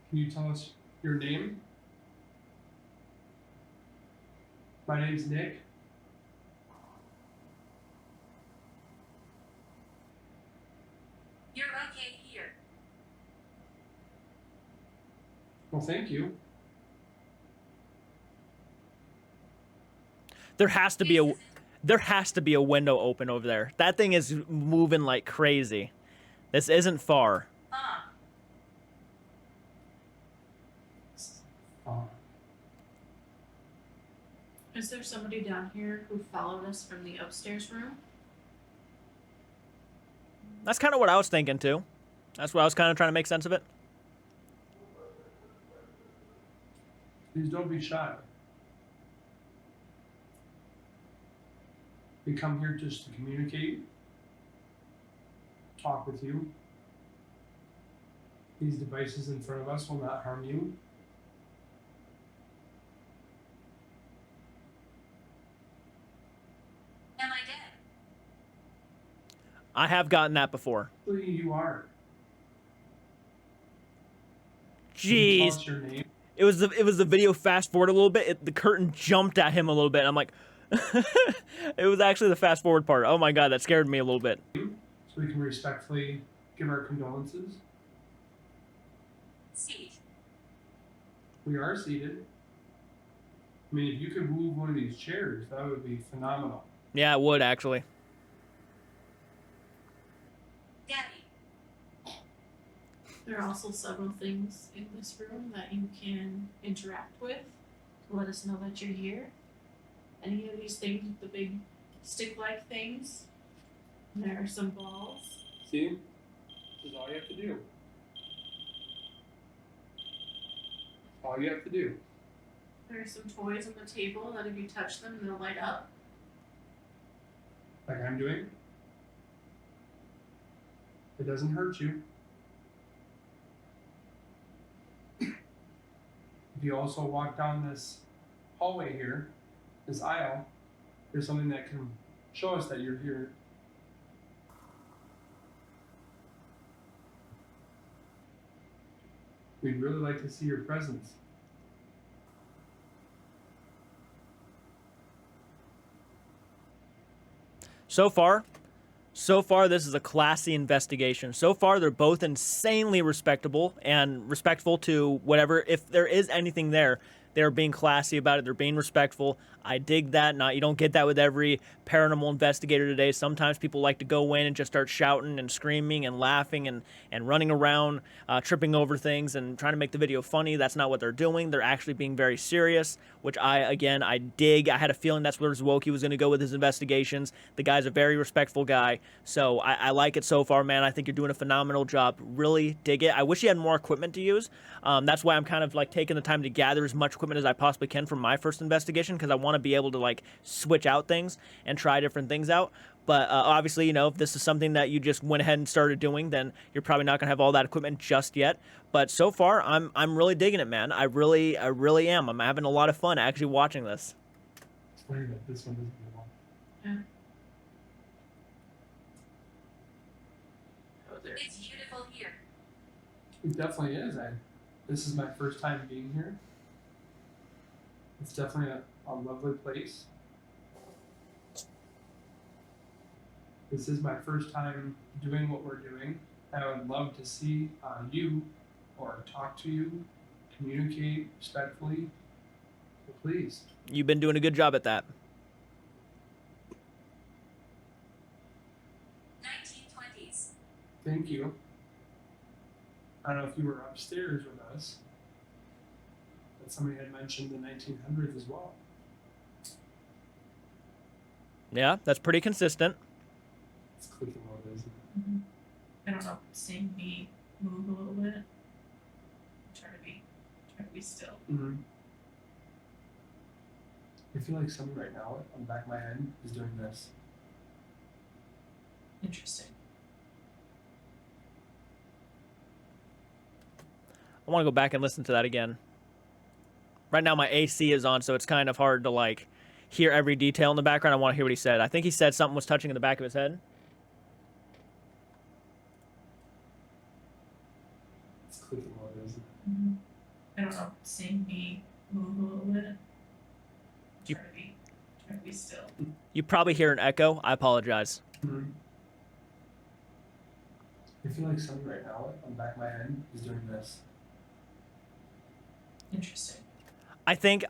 Can you tell us your name? My name's Nick. You're okay here. Well, thank you. There has to be a window open over there. That thing is moving like crazy. This isn't far. Is there somebody down here who followed us from the upstairs room? That's kind of what I was thinking too. That's what I was kind of trying to make sense of it. Please don't be shy. We come here just to communicate, talk with you. These devices in front of us will not harm you. Am I dead? I have gotten that before. You are. Can you tell Jeez. us your name? It was the video fast forward a little bit. The curtain jumped at him a little bit. And I'm like, it was actually the fast forward part. Oh my god, that scared me a little bit. So we can respectfully give our condolences. Seat. We are seated. I mean, if you could move one of these chairs, that would be phenomenal. Yeah, it would actually. Daddy. There are also several things in this room that you can interact with to let us know that you're here. Any of these things with the big stick-like things. And there are some balls. See? This is all you have to do. all you have to do. There are some toys on the table that if you touch them, they'll light up. Like I'm doing. It doesn't hurt you. If you also walk down this hallway here, this aisle, there's something that can show us that you're here. We'd really like to see your presence. So far, this is a classy investigation. So far, they're both insanely respectable and respectful to whatever. If there is anything there, they're being classy about it. They're being respectful. I dig that. You don't get that with every paranormal investigator today. Sometimes people like to go in and just start shouting and screaming and laughing and running around, tripping over things and trying to make the video funny. That's not what they're doing. They're actually being very serious, which I dig. I had a feeling that's where Zowoki was going to go with his investigations. The guy's a very respectful guy, so I like it so far, man. I think you're doing a phenomenal job. Really dig it. I wish you had more equipment to use. That's why I'm kind of like taking the time to gather as much equipment as I possibly can from my first investigation, because I want to be able to like switch out things and try different things out. But obviously, if this is something that you just went ahead and started doing, then you're probably not gonna have all that equipment just yet. But so far, I'm really digging it, man. I really am. I'm having a lot of fun actually watching this. It's funny that this one doesn't belong. Yeah. Oh, there. It's beautiful here. It definitely is. This is my first time being here. It's definitely a lovely place. This is my first time doing what we're doing. I would love to see you or talk to you, communicate respectfully. So please. You've been doing a good job at that. 1920s. Thank you. I don't know if you were upstairs with us, but somebody had mentioned the 1900s as well. Yeah, that's pretty consistent. It's clicking all it is. Mm-hmm. I don't know if it's seeing me move a little bit. Try to be still. Mm-hmm. I feel like someone right now on the back of my head is doing this. Interesting. I want to go back and listen to that again. Right now my AC is on, so it's kind of hard to like hear every detail in the background. I want to hear what he said. I think he said something was touching in the back of his head. It's clicking all it is. Mm-hmm. I don't know if it's seeing me move a little bit. You- Try to be still. You probably hear an echo. I apologize. Mm-hmm. I feel like someone right now on the back of my head is doing this. Interesting. I think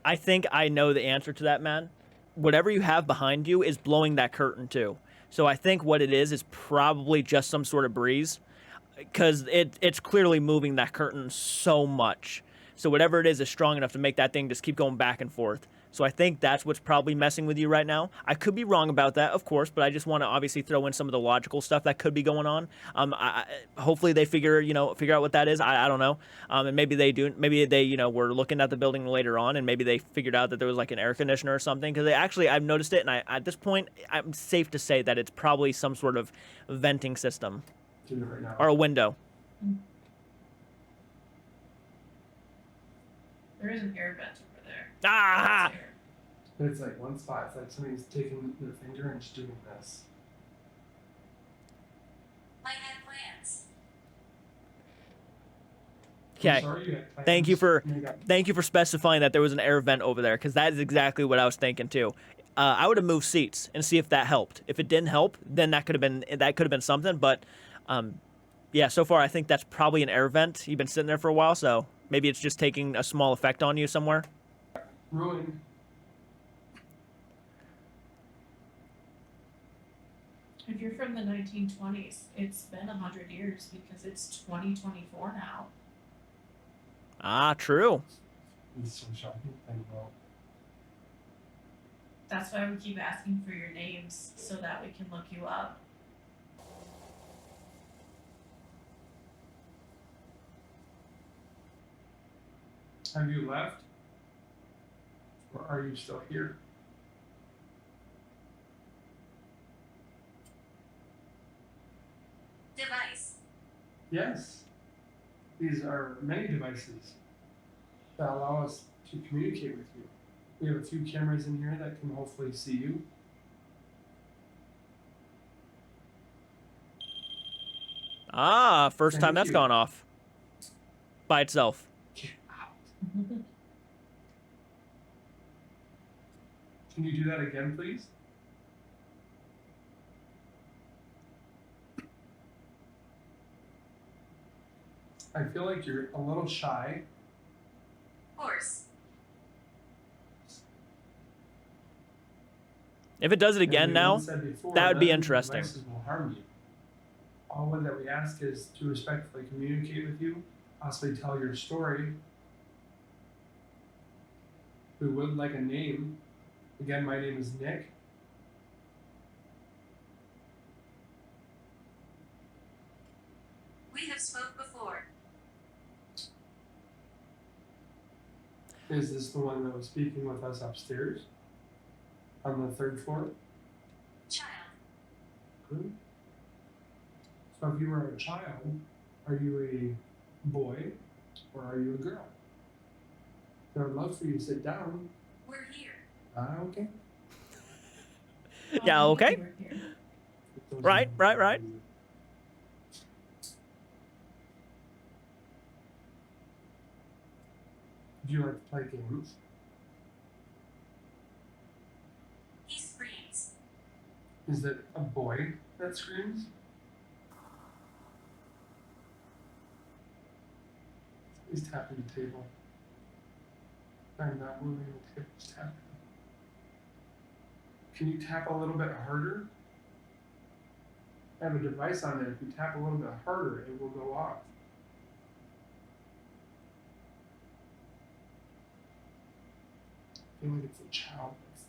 I know the answer to that, man. Whatever you have behind you is blowing that curtain too. So I think what it is probably just some sort of breeze, because it's clearly moving that curtain so much. So whatever it is strong enough to make that thing just keep going back and forth. So I think that's what's probably messing with you right now. I could be wrong about that, of course, but I just want to obviously throw in some of the logical stuff that could be going on. Hopefully they figure out what that is. I don't know. And maybe they do. Maybe they, were looking at the building later on, and maybe they figured out that there was like an air conditioner or something. Because I've noticed it, and at this point, I'm safe to say that it's probably some sort of venting system Doing it right now. or a window. There is an air vent over there. Ah! That's air. But it's like one spot. It's like somebody's taking their finger and just doing this. I had plans. I'm Okay. sorry you had plans. Thank you for Oh my God. Thank you for specifying that there was an air vent over there, because that is exactly what I was thinking too. I would have moved seats and see if that helped. If it didn't help, then that could have been something. But yeah, so far I think that's probably an air vent. You've been sitting there for a while, so maybe it's just taking a small effect on you somewhere. Ruined. If you're from the 1920s, it's been 100 years because it's 2024 now. Ah, true. It's so shocking. I know. That's why we keep asking for your names so that we can look you up. Have you left? Or are you still here? Device. Yes. These are many devices that allow us to communicate with you. We have a few cameras in here that can hopefully see you. Ah, first time Thank that's you. gone off. By itself. Get out. Can you do that again, please? I feel like you're a little shy. Horse. If it does it As again we now, once said before, that would be none of these interesting. devices will harm you. All that we ask is to respectfully communicate with you, possibly tell your story. We would like a name. Again, my name is Nick. We have spoke before. Is this the one that was speaking with us upstairs? On the 3rd floor? Child. Good. So if you were a child, are you a boy or are you a girl? I would love for you to sit down. We're here. Okay. Yeah, okay. Right. Do you like to play games? He screams. Is it a boy that screams? He's tapping the table. I'm not moving the table's tapping. Can you tap a little bit harder? I have a device on it. If you tap a little bit harder, it will go off. I feel like it's a child that's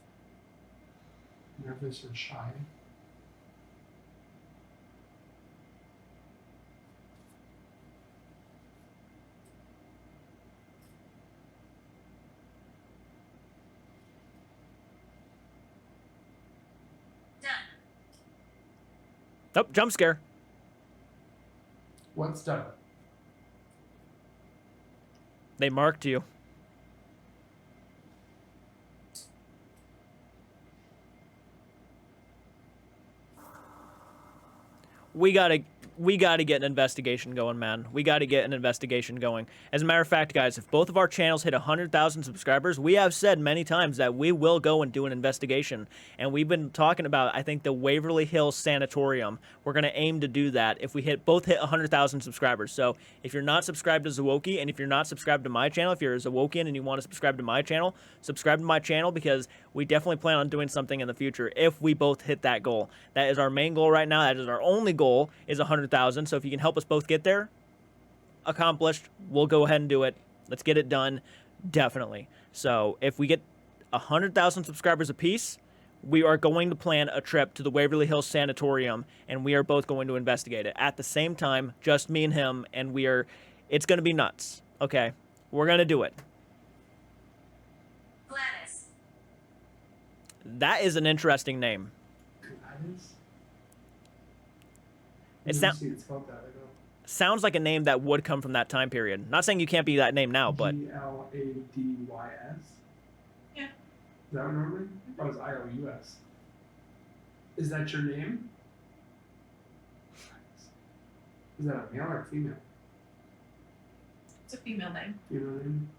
nervous or shy. Done. Oh, jump scare. What's done? They marked you. We gotta get an investigation going, man. We gotta get an investigation going. As a matter of fact, guys, if both of our channels hit 100,000 subscribers, we have said many times that we will go and do an investigation. And we've been talking about, I think, the Waverly Hills Sanatorium. We're gonna aim to do that if we both hit 100,000 subscribers. So if you're not subscribed to Zowoki, and if you're not subscribed to my channel, if you're a Zowokian and you want to subscribe to my channel, subscribe to my channel, because we definitely plan on doing something in the future if we both hit that goal. That is our main goal right now. That is our only goal, is 100,000. So if you can help us both get there, accomplished, we'll go ahead and do it. Let's get it done, definitely. So if we get 100,000 subscribers apiece, we are going to plan a trip to the Waverly Hills Sanatorium, and we are both going to investigate it at the same time, just me and him, and it's going to be nuts. Okay, we're going to do it. Gladys. That is an interesting name. Gladys? It Never seen it spelled that, I know. sounds like a name that would come from that time period. Not saying you can't be that name now, but Gladys? Yeah. Is that what normally? Oh, it's IOUS. Is that your name? Is that a male or a female? It's a female name. Female name?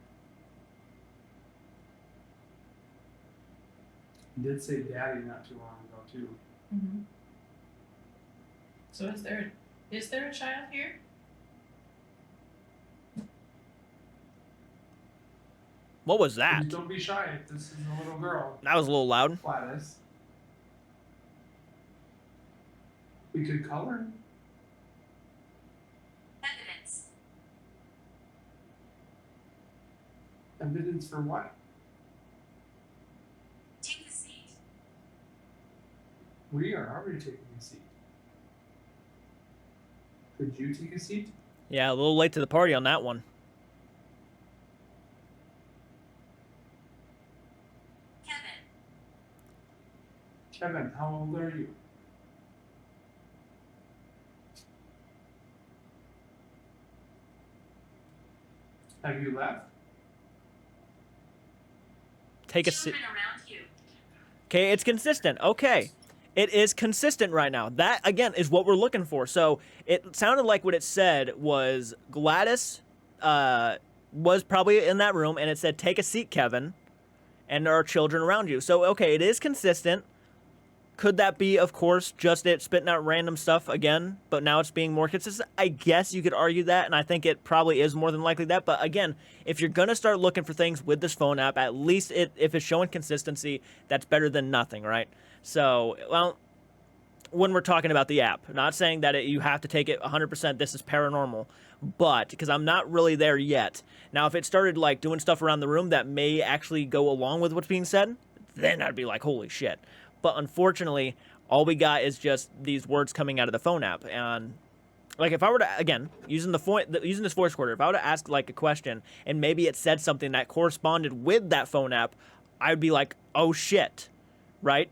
You did say daddy not too long ago, too. Mm-hmm. So is there a child here? what was that? Please don't be shy. This is a little girl. That was a little loud. Gladys. We could color. Evidence. Evidence for what? Take a seat. We are already taking a seat. Could you take a seat? Yeah, a little late to the party on that one. Kevin, how old are you? Have you left? Take a seat. Children around you. Okay, it's consistent. Okay. It is consistent right now. That, again, is what we're looking for. So it sounded like what it said was Gladys was probably in that room, and it said, take a seat, Kevin, and there are children around you. So, okay, it is consistent. Could that be, of course, just it spitting out random stuff again, but now it's being more consistent? I guess you could argue that, and I think it probably is more than likely that. But again, if you're going to start looking for things with this phone app, at least if it's showing consistency, that's better than nothing, right? So, well, when we're talking about the app, not saying that you have to take it 100%, this is paranormal, but because I'm not really there yet. Now, if it started like doing stuff around the room that may actually go along with what's being said, then I'd be like, holy shit. But unfortunately, all we got is just these words coming out of the phone app. And like if I were to, again, using this voice recorder, if I were to ask like a question and maybe it said something that corresponded with that phone app, I would be like, oh shit, right?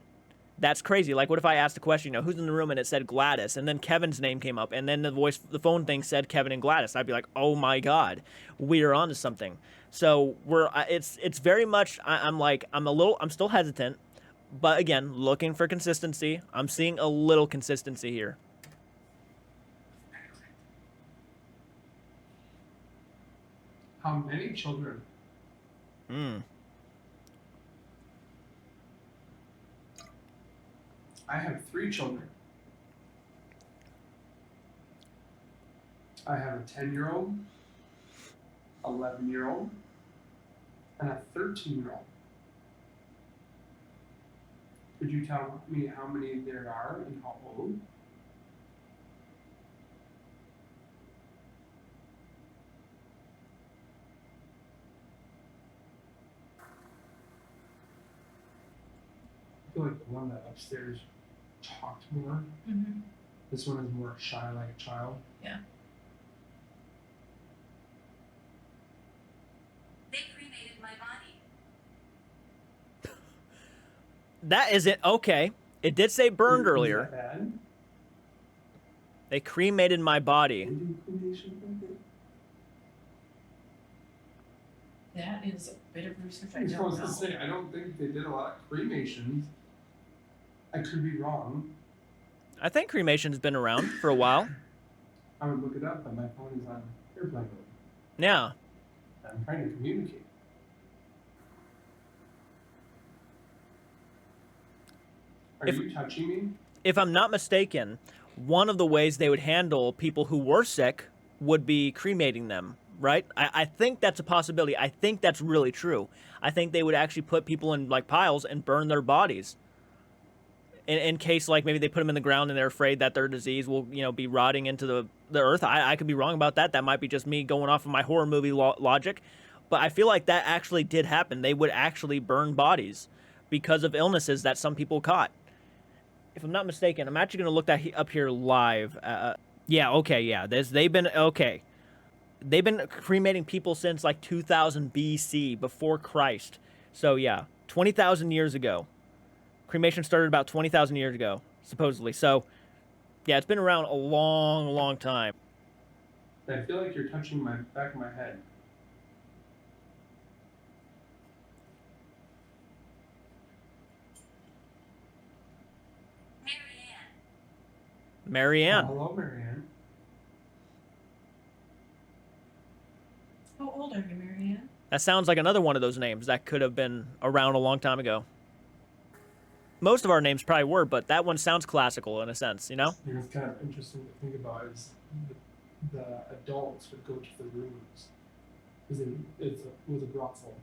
That's crazy. Like what if I asked a question, you know, who's in the room, and it said Gladys, and then Kevin's name came up, and then the phone thing said Kevin and Gladys. I'd be like, oh my God, we are onto something. So it's very much, I'm still hesitant. But again, looking for consistency. I'm seeing a little consistency here. How many children? I have 3 children. I have a 10-year-old, 11-year-old, and a 13-year-old. Could you tell me how many there are and how old? I feel like the one that upstairs talked more. Mm-hmm. This one is more shy, like a child. Yeah. They cremated my body. That isn't okay. It did say burned Is earlier. that bad? They cremated my They body. do cremation like that? That is a bit of research I I was don't supposed to know. say, I don't think they did a lot of cremations. I could be wrong. I think cremation's been around for a while. I would look it up, but my phone is on airplane mode. Yeah. I'm trying to communicate. Are you touching me? If I'm not mistaken, one of the ways they would handle people who were sick would be cremating them, right? I think that's a possibility. I think that's really true. I think they would actually put people in like piles and burn their bodies. In case like maybe they put them in the ground and they're afraid that their disease will, you know, be rotting into the earth. I could be wrong about that. That might be just me going off of my horror movie logic. But I feel like that actually did happen. They would actually burn bodies because of illnesses that some people caught. If I'm not mistaken, I'm actually going to look that up here live. Yeah, okay, yeah. They've been cremating people since like 2000 BC, before Christ. So yeah, 20,000 years ago. Cremation started about 20,000 years ago, supposedly. So yeah, it's been around a long, long time. I feel like you're touching my back of my head. Marianne. Hello, Marianne. How old are you, Marianne? That sounds like another one of those names that could have been around a long time ago. Most of our names probably were, but that one sounds classical in a sense, you know? You know, it's kind of interesting to think about is the adults would go to the rooms because it was a brothel.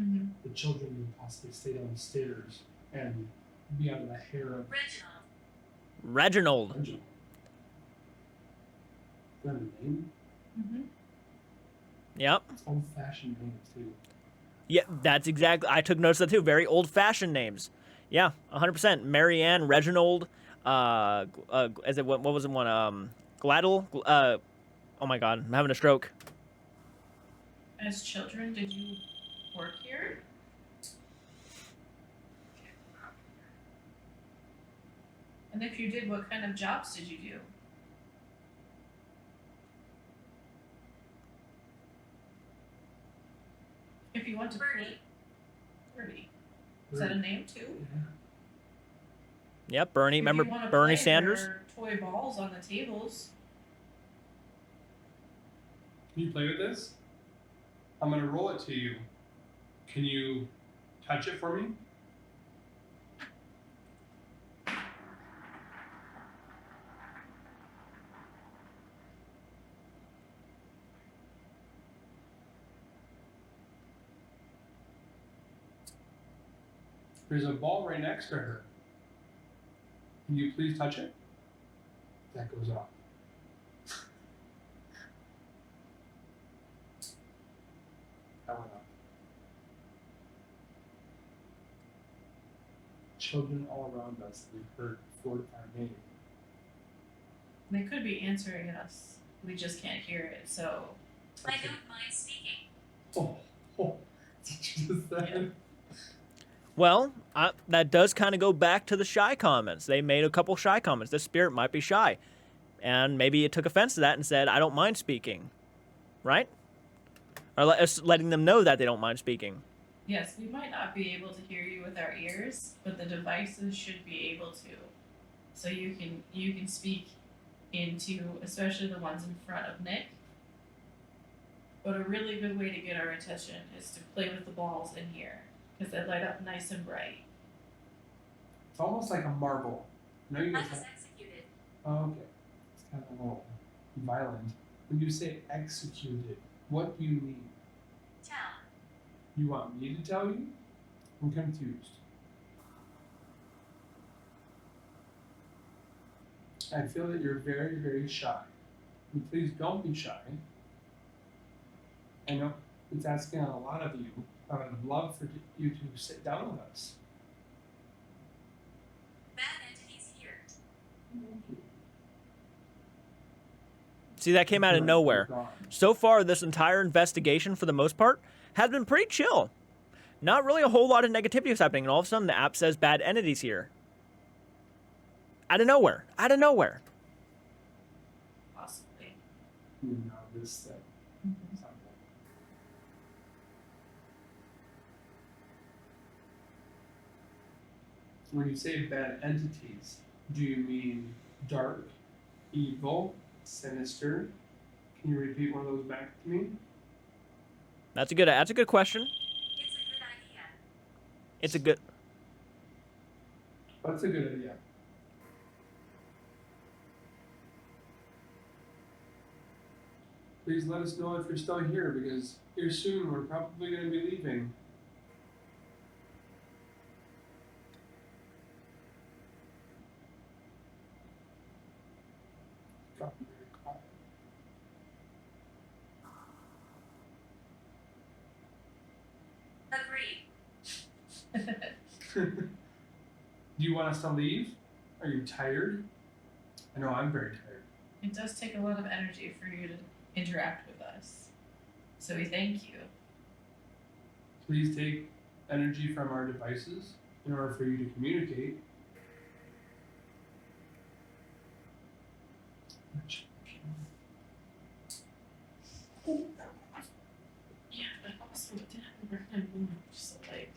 Mm-hmm. The children would possibly stay downstairs and be out of the hair of Reginald. Reginald. Is that a name? Mm-hmm. Yep. It's old-fashioned names too. Yeah, that's exactly. I took notes of that too. Very old-fashioned names. Yeah, 100%. Marianne, Reginald. Is it what was it one? Gladle. Oh my God, I'm having a stroke. As children, did you work here? And if you did, what kind of jobs did you do? If you want to Bernie. Bernie. Is that a name too? Yep, Bernie. If Remember you wanna Bernie play, Sanders? there are toy balls on the tables. Can you play with this? I'm gonna roll it to you. Can you touch it for me? There's a ball right next to her. Can you please touch it? That goes off. That went up. Children all around us, we've heard fortify name. They could be answering us. We just can't hear it, so I don't mind speaking. Oh, did you just say? Well, that does kind of go back to the shy comments. They made a couple shy comments. This spirit might be shy. And maybe it took offense to that and said, I don't mind speaking. Right? Or letting them know that they don't mind speaking. yes, we might not be able to hear you with our ears, but the devices should be able to. So you can speak into, especially the ones in front of Nick. But a really good way to get our attention is to play with the balls in here, because they light up nice and bright. It's almost like a marble. No, you I guys was have. executed. Oh, okay. It's kind of a little violent. When you say executed, what do you mean? Tell. You want me to tell you? I'm confused. I feel that you're very, very shy. And please don't be shy. I know it's asking a lot of you. I would love for you to sit down with us. Bad entities here. See, that came out of nowhere. So far, this entire investigation, for the most part, has been pretty chill. Not really a whole lot of negativity is happening, and all of a sudden the app says bad entities here. Out of nowhere. Out of nowhere. Possibly. You know this thing. When you say bad entities, do you mean dark, evil, sinister? Can you repeat one of those back to me? That's a good question. It's a good idea. It's a good... That's a good idea. Please let us know if you're still here, because here soon we're probably going to be leaving. Got very quiet. Agreed. Do you want us to leave? Are you tired? I know I'm very tired. It does take a lot of energy for you to interact with us. So we thank you. Please take energy from our devices in order for you to communicate. Yeah, but also it didn't have a hard time moving, so like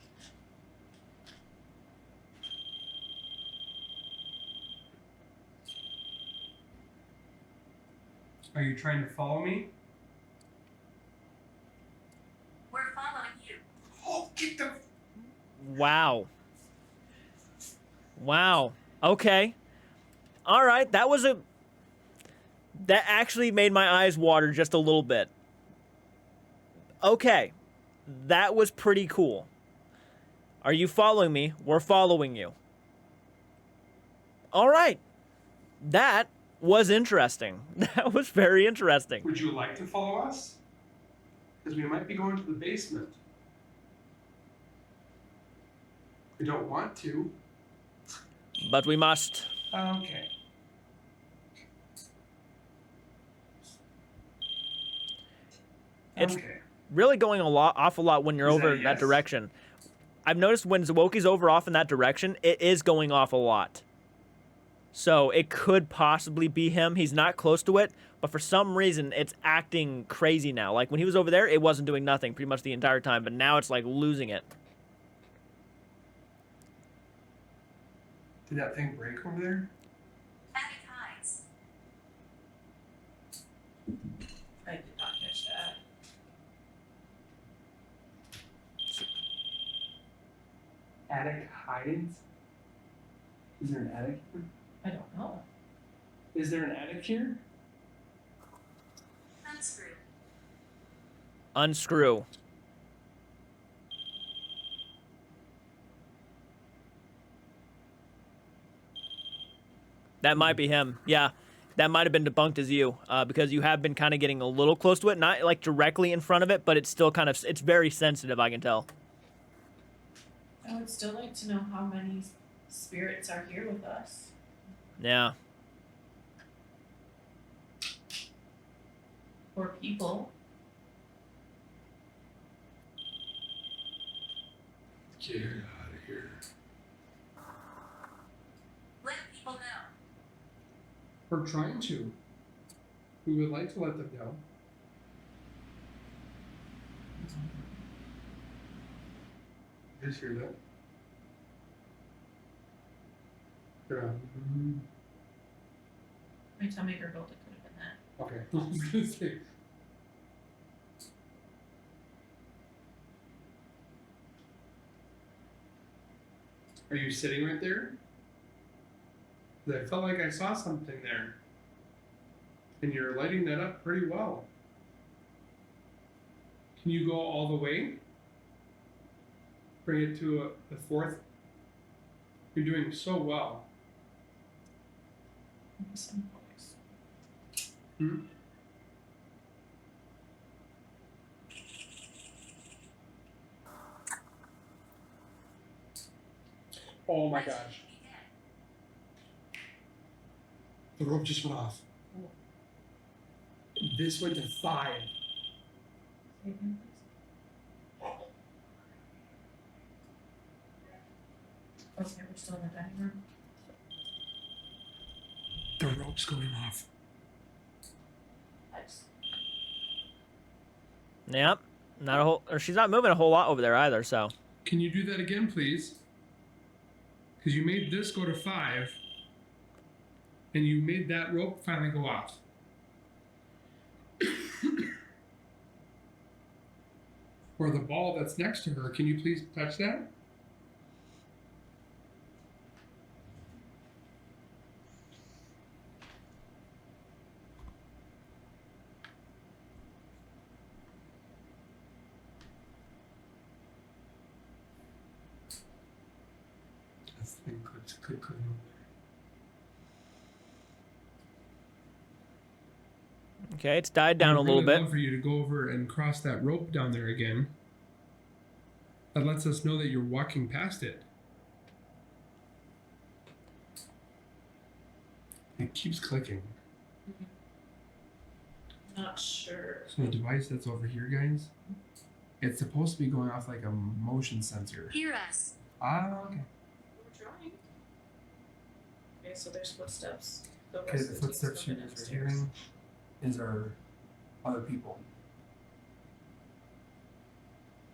Are you trying to follow me? We're following you. Oh, get the... Wow. Wow. Okay. All right. That actually made my eyes water just a little bit. Okay. That was pretty cool. Are you following me? We're following you. All right. That was interesting. That was very interesting. Would you like to follow us? Because we might be going to the basement. We don't want to. But we must. Okay. It's okay. really going awful lot when you're Is over that in that yes? direction. I've noticed when Zowoki's over off in that direction, it is going off a lot. So it could possibly be him. He's not close to it, but for some reason it's acting crazy now. Like when he was over there, it wasn't doing nothing pretty much the entire time, but now it's like losing it. Did that thing break over there? Happy times. I did not catch that. Attic hides? Is there an attic here? I don't know. Is there an attic here? Unscrew. Unscrew. That might be him. Yeah, that might have been debunked as you, because you have been kind of getting a little close to it, not like directly in front of it, but it's still kind of, it's very sensitive, I can tell. I would still like to know how many spirits are here with us. Yeah. Or people. Get out of here. Let people know. We're trying to. We would like to let them know. Just hear that? My tummy gurgled, it could have been that. Okay. I was gonna say. Are you sitting right there? 'Cause I felt like I saw something there. And you're lighting that up pretty well. Can you go all the way? Bring it to the fourth. You're doing so well. Some voice. Hmm? Oh my gosh. The rope just went off. This went to 5. Say again, please. Okay, we're still in the dining room. The rope's going off. Nice. Yep. Not a whole, or she's not moving a whole lot over there either, so. Can you do that again, please? Because you made this go to 5, and you made that rope finally go off. Or the ball that's next to her, can you please touch that? This thing could come over there. Okay, it's died down a little I'd bit. love for you to go over and cross that rope down there again. That lets us know that you're walking past it. It keeps clicking. Not sure. So the device that's over here, guys, it's supposed to be going off like a motion sensor. Hear us. Ah, okay. We're trying. Okay, so there's footsteps. Okay, the footsteps you guys are hearing is our other people.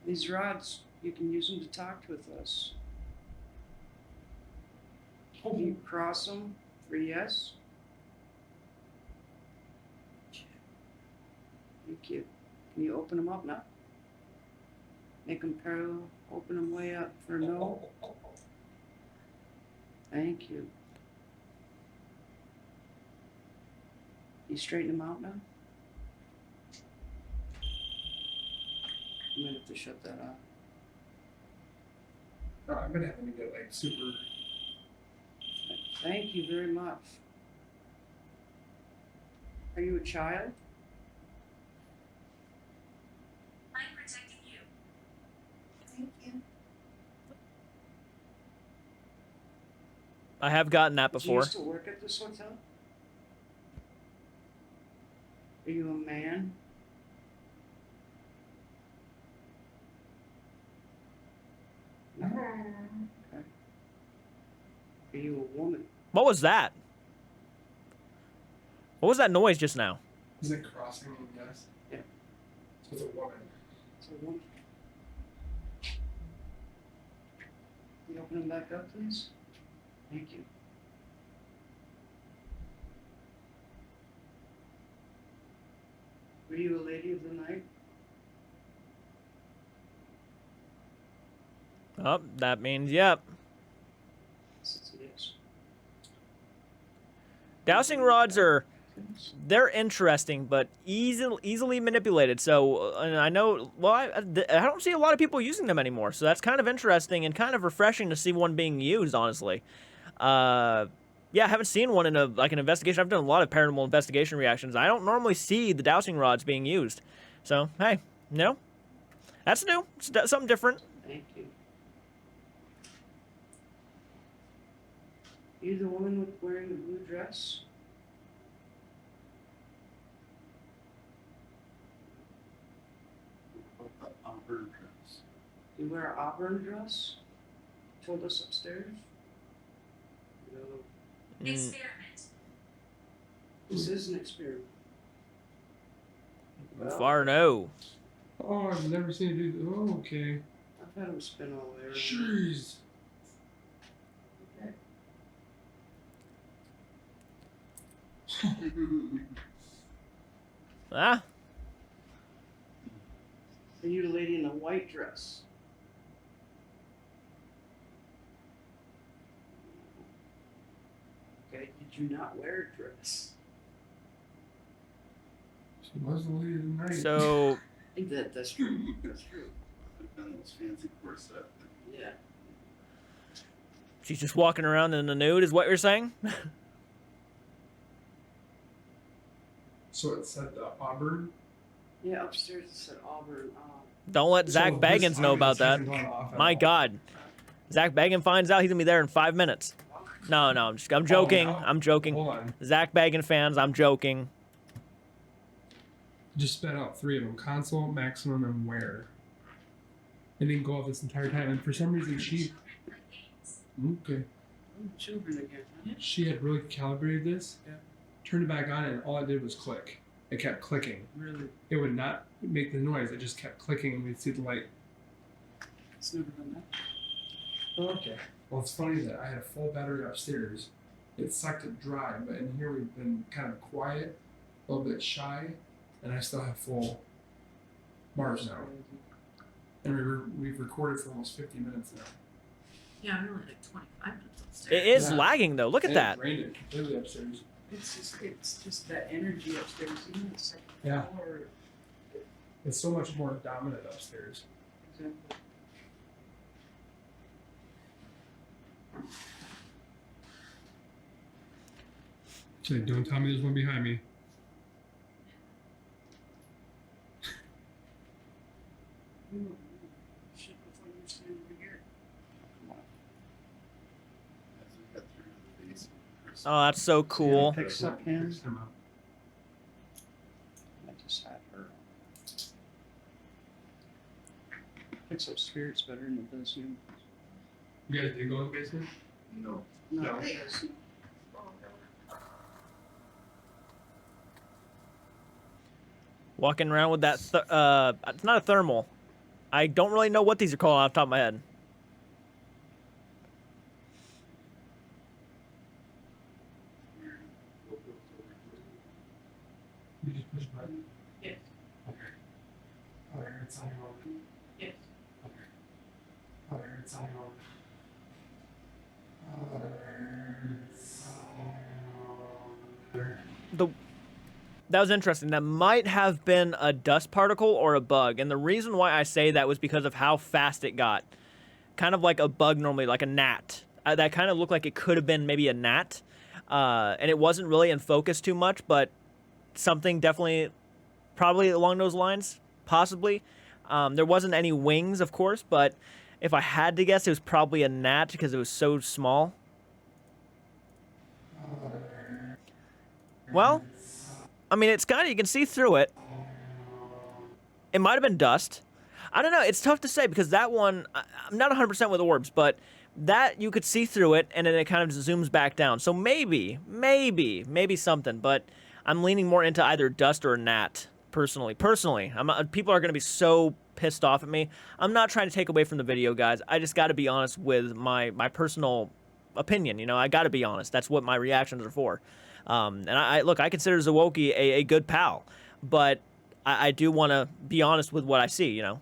These rods, you can use them to talk with us. Can you cross them for yes? Thank you. Can you open them up now? Make them parallel, open them way up for no. Thank you. You straighten them out now? I'm gonna have to shut that off. Oh, I'm gonna have to get like super. Thank you very much. Are you a child? I'm protecting you. Thank you. I have gotten that Did you before. used to work at this hotel? Are you a man? No. Okay. Are you a woman? What was that? What was that noise just now? Is it crossing? Yes. Yeah. So it's a woman. So one. Can you open them back up, please? Thank you. Were you a lady of the night? Oh, that means yep. Yes. Dowsing rods they're interesting, but easily manipulated. So and I know, well, I don't see a lot of people using them anymore. So that's kind of interesting and kind of refreshing to see one being used, honestly. Yeah, I haven't seen one in an investigation. I've done a lot of paranormal investigation reactions. I don't normally see the dowsing rods being used. So, hey, that's new. It's something different. Thank you. You the woman wearing the blue dress? Auburn dress. You wear an auburn dress? Told us upstairs? No. Experiment. This is an experiment. Far no. Oh, I've never seen it do that. Oh, okay. I've had him spin all the way around. Jeez. Okay. Ah, Are you the lady in the white dress? Okay, did you not wear a dress? She was the lady of the night. so I think that's true. That's true. I've done those fancy corset. Yeah. she's just walking around in the nude, is what you're saying? So it said the Auburn. Yeah, upstairs it said auburn. Don't let Zach So Baggins this know about audience that. hasn't gone off at My all. God, Zach Baggins finds out, he's gonna be there in 5 minutes. No, I'm joking. no. I'm joking. Hold on. Zach Baggins fans, I'm joking. Just sped out 3 of them: console, maximum, and wear. It didn't go off this entire time, and for some reason she. Okay. Oh, children again. Huh? She had really calibrated this. Yeah. Turned it back on, and all it did was click. It kept clicking. Really? It would not make the noise. It just kept clicking, and we'd see the light. It's never done that. Oh, okay. Well, it's funny that I had a full battery upstairs. It sucked it dry, but in here we've been kind of quiet, a little bit shy, and I still have full bars now. And we've recorded for almost 50 minutes now. Yeah, I'm only like 25 minutes upstairs. It is Yeah. lagging though. Look at And that. It drained it completely upstairs. It's just that energy upstairs. Even the second Yeah. floor. It's so much more dominant upstairs. Exactly. Okay, don't tell me there's one behind me. Shit, before you stand over here. Come on. As we got through to the basement. Oh, that's so cool. Picks up hands. Fix them up. I just had her. Picks up spirits better than it does humans. You guys did go in the basement? No. No. No. Walking around with that, it's not a thermal. I don't really know what these are called off the top of my head. You just push a button? Yes. Okay. Oh, there, it's on your own. Yes. Okay. Oh, there, it's on your own. Oh, there, it's on your own. There. That was interesting. That might have been a dust particle or a bug. And the reason why I say that was because of how fast it got. Kind of like a bug normally, like a gnat. That kind of looked like it could have been maybe a gnat. And it wasn't really in focus too much, but something definitely, probably along those lines, possibly. There wasn't any wings, of course, but if I had to guess, it was probably a gnat because it was so small. Well, I mean, it's kind of, you can see through it. It might have been dust. I don't know. It's tough to say because that one, I'm not 100% with orbs, but that you could see through it and then it kind of zooms back down. So maybe something, but I'm leaning more into either dust or gnat. Personally, people are gonna be so pissed off at me. I'm not trying to take away from the video, guys. I just got to be honest with my personal opinion. You know, I got to be honest. That's what my reactions are for. And I look, I consider Zowoki a good pal, but I do want to be honest with what I see. You know.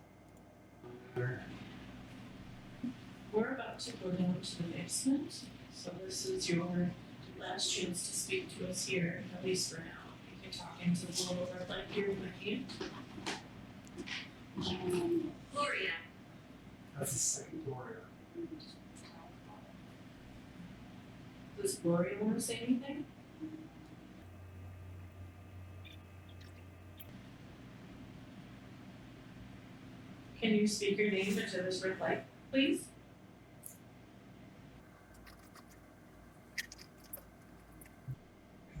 We're about to go down to the basement, so this is your last chance to speak to us here, at least for now. You can talk into the little red light here with your hand. Gloria. That's the second Gloria. Does Gloria want to say anything? Can you speak your name into this red light, please?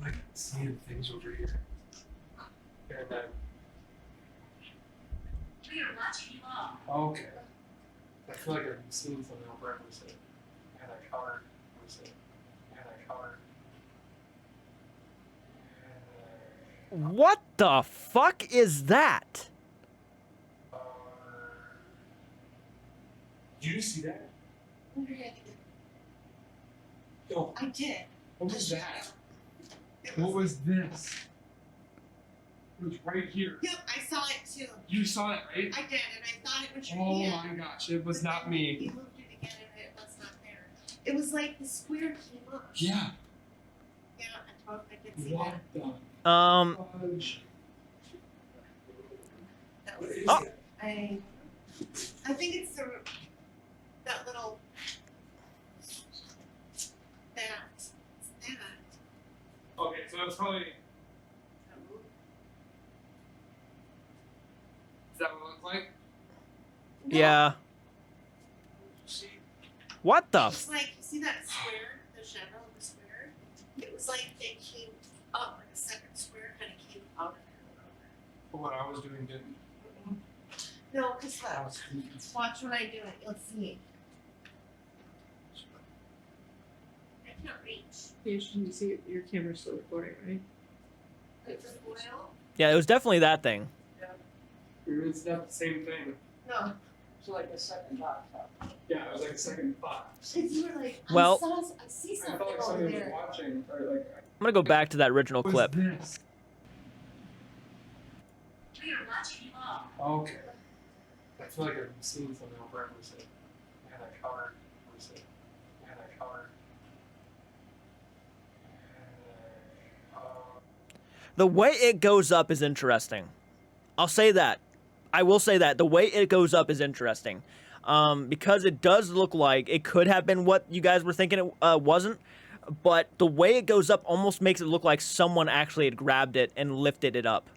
I like seeing things over here. And then, We are watching you all. okay. I feel like I've seen something over every say. And I covered. And I covered. What the fuck is that? Did you see that? Where did I Yo, I did. what was that? What was this? It was right here. Yep, I saw it too. You saw it, right? I did, and I thought it was your Oh hand. my gosh, it was not You me. moved it again, and it was not there. It was like the square came up. Yeah. Yeah, I thought I did see What that. the fudge? That What was. is Oh. that? I think it's that little that. Okay, so it's probably. Is that what it looks like? No, Yeah. See? What the? It's like you see that square, the shadow of the square. It was like it came up, like a second square kind of came out of it. But what I was doing didn't. No, cause I look, was confused. watch when I do it. You'll see. I can't reach. You see your camera's still recording, right? It's a foil. Yeah, it was definitely that thing. It's not the same thing. No, So like a second thought. Yeah, it was like a second thought. because you were like, Well- I see I something felt like over somebody was there. watching, or like. I'm gonna go back to that original What clip. was this? We are watching you all. Okay. I feel like I've seen something over every say. And I covered. And I covered. The way it goes up is interesting. I'll say that. I will say that. The way it goes up is interesting. Because it does look like it could have been what you guys were thinking it wasn't. But the way it goes up almost makes it look like someone actually had grabbed it and lifted it up.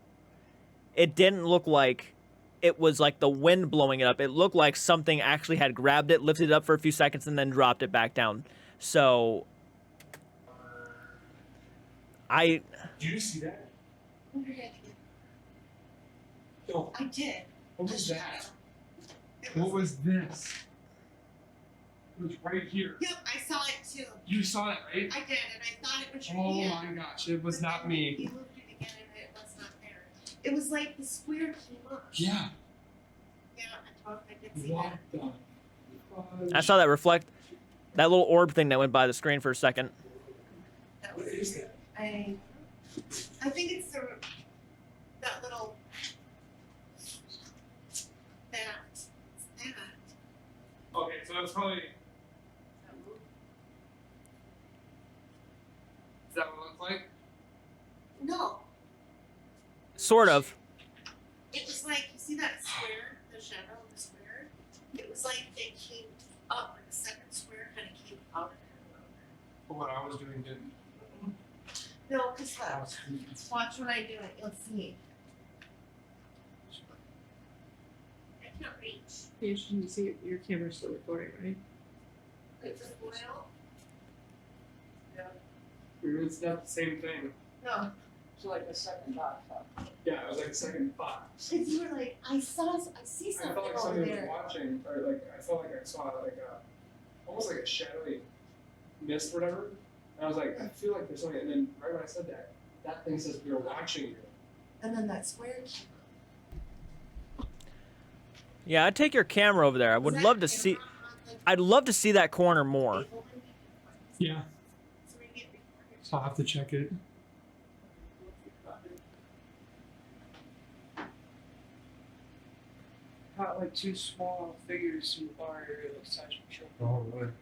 It didn't look like it was like the wind blowing it up. It looked like something actually had grabbed it, lifted it up for a few seconds, and then dropped it back down. So, Did you see that? Where did I Yo, I did. what was that? It What was this? It was right here. Yep, I saw it too. You saw it, right? I did, and I thought it was your Oh hand. my gosh, it was not me. You moved it again, and it was not there. It was like the square came up. Yeah. Yeah, I thought I did see What that. the fudge? I saw that reflect. That little orb thing that went by the screen for a second. That What was. is that? I think it's that little that. Okay, so it's probably. Is that what it looks like? No, Sort of. it was like you see that square, the shadow of the square. It was like it came up, like a second square kind of came out of it. But what I was doing didn't. No, cause I look, was confused. watch when I do it. You'll see. I can't reach. You see your camera's still recording, right? It's a foil. It's not the same thing. No, So like a second thought. Yeah, it was like a second thought. because you were like, I see I something felt like over somebody was there. watching, or like I felt like I saw like a, almost like a shadowy mist, or whatever. And I was like, I feel like there's something. And then right when I said that, That thing says we are watching you. And then that square came up. Yeah, I'd take your camera over there. I would Was love that to see. camera on the I'd love to see that corner more. table? Yeah. So we get recorded. I'll have to check it. Got like two small figures in the bar area that size for children. Oh, really?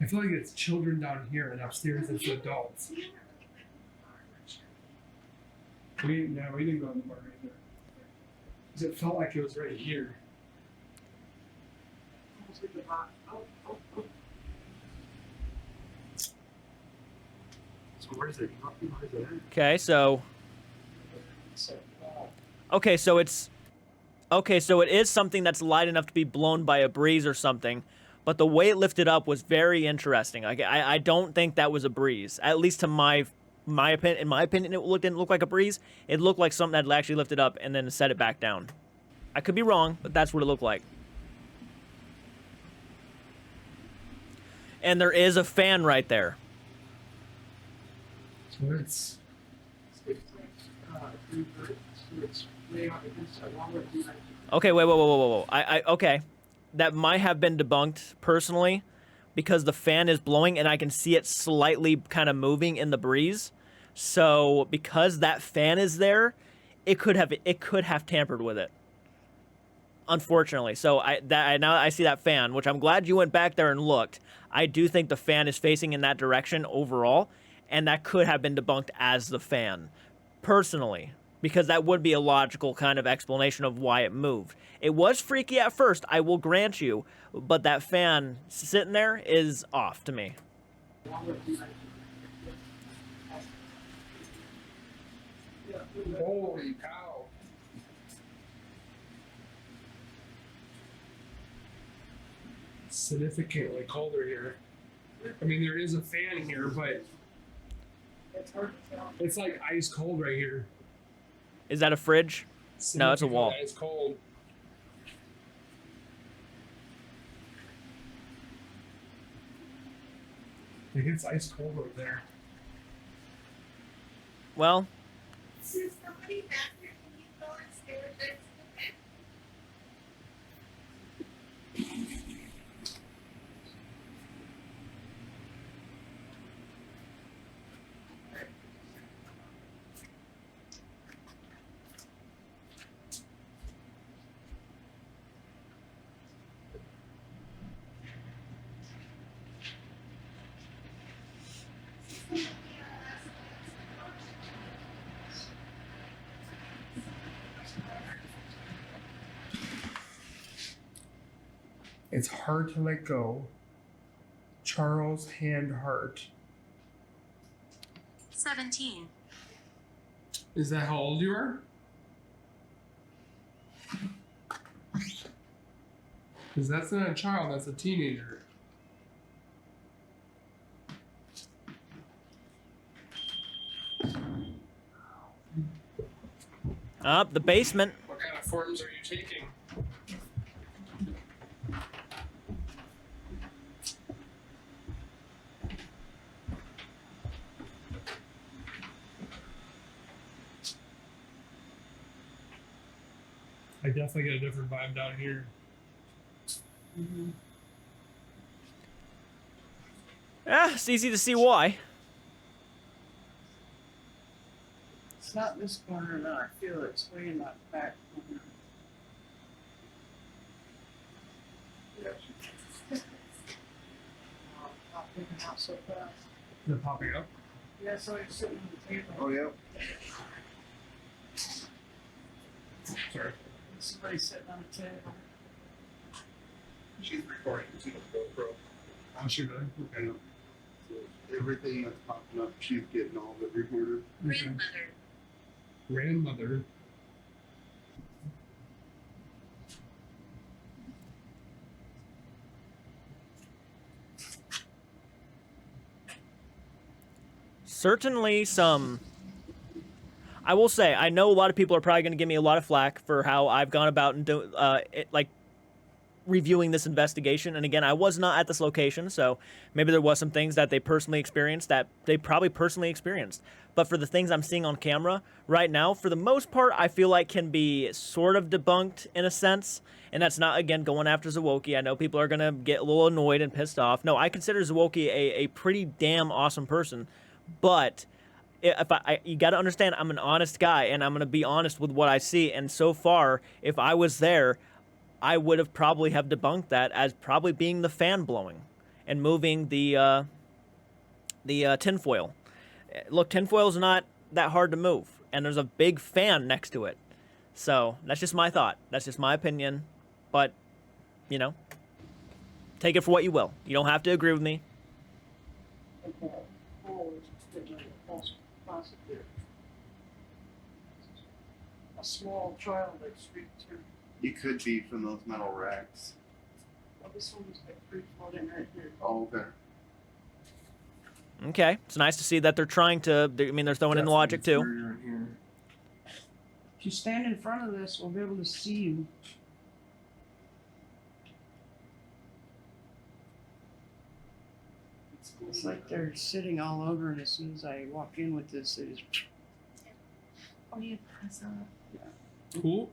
I feel like it's children down here and upstairs it's adults. We never really went to the bar, actually. We didn't go in the bar either. Because it felt like it was right here. Almost like the box. Oh. So where's it? Where's it at? Okay, so So, okay, so it is something that's light enough to be blown by a breeze or something, but the way it lifted up was very interesting. I don't think that was a breeze, at least to my opinion. In my opinion, didn't look like a breeze. It looked like something that actually lifted up and then set it back down. I could be wrong, but that's what it looked like. And there is a fan right there. So it's Okay, whoa. Okay. That might have been debunked personally because the fan is blowing and I can see it slightly kind of moving in the breeze. So because that fan is there, it could have tampered with it. Unfortunately. So now I see that fan, which I'm glad you went back there and looked. I do think the fan is facing in that direction overall, and that could have been debunked as the fan. Personally. Because that would be a logical kind of explanation of why it moved. It was freaky at first, I will grant you, but that fan sitting there is off to me. holy cow. Significantly colder here. I mean, there is a fan here, but it's hard to tell. it's like ice cold right here. Is that a fridge? No, it's a wall. Significantly ice cold. Like it's ice cold over there. Well, Is there somebody back there? Can you go and stare at this? It's hard to let go. Charles Hand Hart. 17. Is that how old you are? Because that's not a child, that's a teenager. up the basement. What kind of forms are you taking? I definitely get a different vibe down here. Ah, it's easy to see why. It's not this corner, no. I feel it's way in that back corner. Not picking out so fast. They're popping up. Yeah, so it's sitting on the table. Oh, yeah. Sorry. Somebody sitting on the table. She's recording to the GoPro. Oh, she really? Okay. So everything that's popping up, she's getting all of it recorded. Grandmother. Grandmother. Certainly some. I will say, I know a lot of people are probably going to give me a lot of flack for how I've gone about and reviewing this investigation. And again, I was not at this location, so maybe there was some things that they personally experienced that they probably personally experienced. But for the things I'm seeing on camera right now, for the most part, I feel like can be sort of debunked in a sense. And that's not, again, going after Zowoki. I know people are going to get a little annoyed and pissed off. No, I consider Zowoki a pretty damn awesome person. But if you got to understand, I'm an honest guy, and I'm going to be honest with what I see. And so far, if I was there, I would have probably have debunked that as probably being the fan blowing and moving the tinfoil. Look, tinfoil's not that hard to move, and there's a big fan next to it. So that's just my thought. That's just my opinion. But, you know, take it for what you will. You don't have to agree with me. A small child like street too. You could be from those metal racks. Well, this one was like free floating right here. Oh, okay. Okay, it's nice to see that they're trying to. I mean, they're throwing in the logic too. Inferior in here. If you stand in front of this, we'll be able to see you. It's like they're sitting all over, and as soon as I walk in with this, they just. Oh, you pass on. Cool.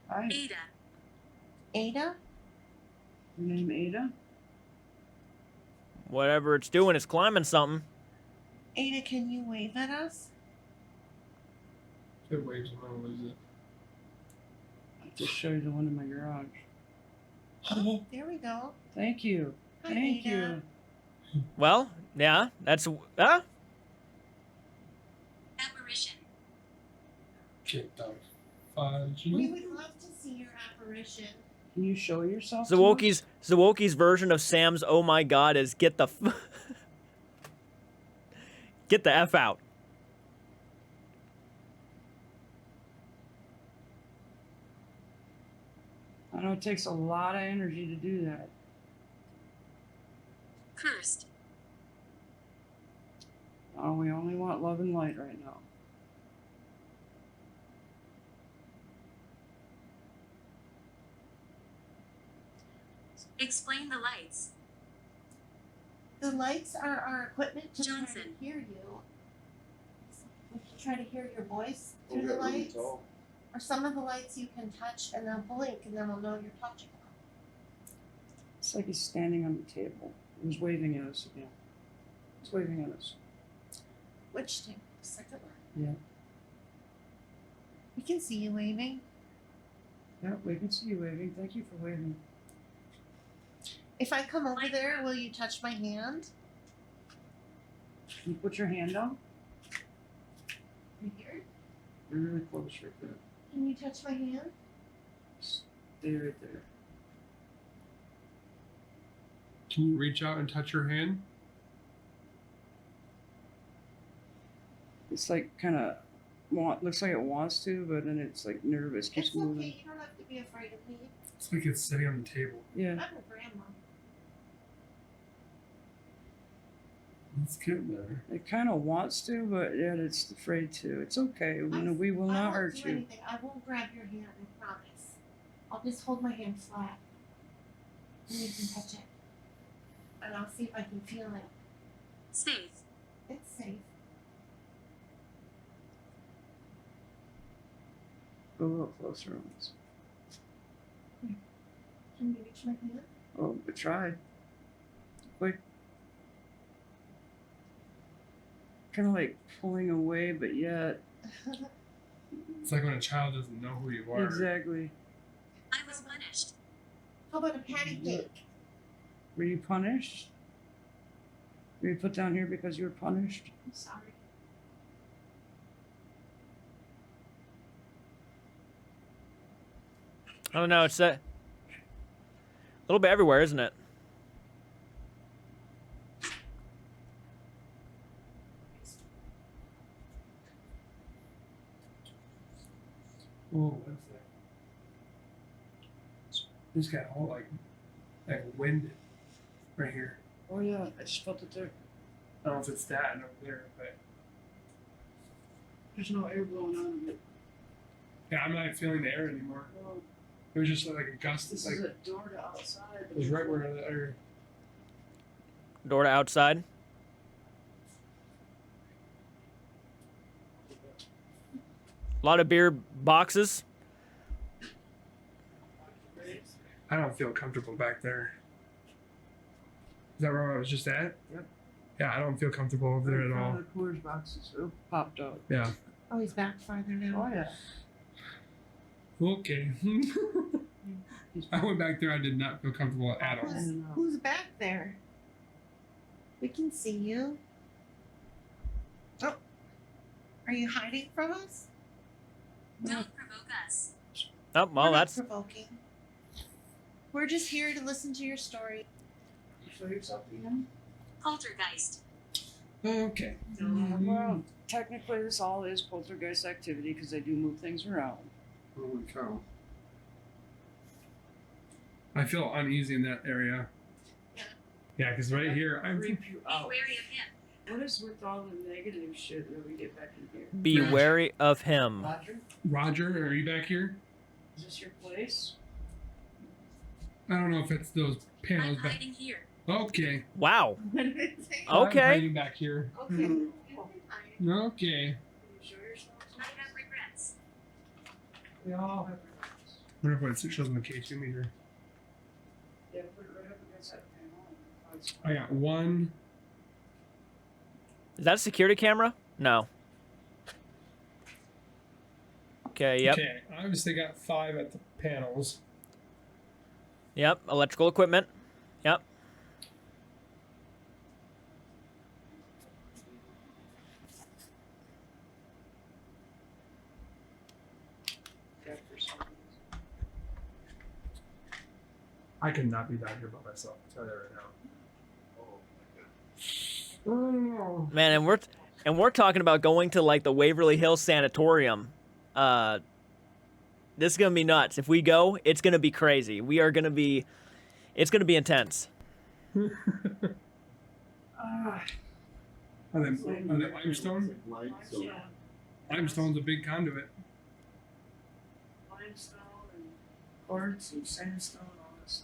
Hi, Ada. Ada? your name Ada? Whatever it's doing, it's climbing something. Ada, can you wave at us? If it waves, I'm gonna lose it. I'll just show you the one in my garage. Oh, there we go. Thank you. Hi, Thank Ada. you. Well, yeah, that's Apparition. Get the fudge. We would love to see your apparition. Can you show yourself? to Zowoki's version of Sam's "Oh my God" is get the get the F out. us? I know it takes a lot of energy to do that. Cursed. Oh, we only want love and light right now. Explain the lights. The lights are our equipment to try Johnson. to hear you. We can try to hear your voice through Okay, the really lights. tall. Or some of the lights you can touch and they'll blink and then we'll know you're touching them. It's like he's standing on the table. He's waving at us again. He's waving at us. Which thing? The second one? Yeah. We can see you waving. Yeah, we can see you waving. Thank you for waving. If I come over there, will you touch my hand? Can you put your hand down? Right here? You're really close right there. Can you touch my hand? Stay right there. Can you reach out and touch your hand? It's like kind of looks like it wants to, but then it's like nervous, keeps It's moving. okay. You don't have to be afraid of me. It's like it's sitting on the table. Yeah. I'm a grandma. It's getting there. It kind of wants to, but yet it's afraid to. It's okay. We will I not won't hurt do you. anything. I won't grab your hand, I promise. I'll just hold my hand flat. And you can touch it. And I'll see if I can feel it. Safe. It's safe. Go a little closer on this. Can you reach my hand? Oh, we tried. Quick. Kind of like pulling away, but yet. It's like when a child doesn't know who you are. Exactly. I was punished. How about a patty cake? Were you punished? Were you put down here because you were punished? I'm sorry. I don't know. It's a little bit everywhere, isn't it? Oh, what's that? This got all like winded right here. Oh yeah, I just felt it there. I don't know if it's that and over there, but There's no air blowing out of it. yeah, I'm not feeling the air anymore. Oh, It was just like a gust. This Like is a door to outside. it was right where the area. Door to outside. A lot of beer boxes. I don't feel comfortable back there. Is that where I was just at? Yep. Yeah, I don't feel comfortable over there at all. The Coors boxes popped out. Yeah. Oh, he's back farther now. Oh yeah. Okay. He's I went back there. I did not feel comfortable at all. Who's back there? We can see you. Oh, are you hiding from us? Don't provoke us. Oh, well, We're not that's provoking. We're just here to listen to your story. show yourself again. Poltergeist. Okay. Well, technically, this all is poltergeist activity because they do move things around. Holy cow. I feel uneasy in that area. Yeah. Yeah, because right here, I'm. Creep you Be out. wary of him. What is with all the negative shit that we get back in here? be wary of him. Roger, Roger, are you back here? is this your place? I don't know if it's those I'm panels back. hiding here. Okay. Wow. What did it say? I'm Okay. hiding back here. Okay. You can hide. Okay. Can you show yourself? I have regrets. We all have regrets. I wonder what it shows on the K2 meter. Yeah, put it right up against that panel. And find I got one. Is that a security camera? No. Okay, yep. Okay, I obviously got 5 at the panels. Yep, electrical equipment. Yep. that for some reason. I could not be down here by myself. I'll tell you that right now. Oh my god. Oh. Man, and we're talking about going to like the Waverly Hills Sanatorium. This is gonna be nuts. If we go, it's gonna be crazy. It's gonna be intense. Ah, Are they limestone? Light, so yeah. Limestone's a big conduit. Limestone and quartz and sandstone, all this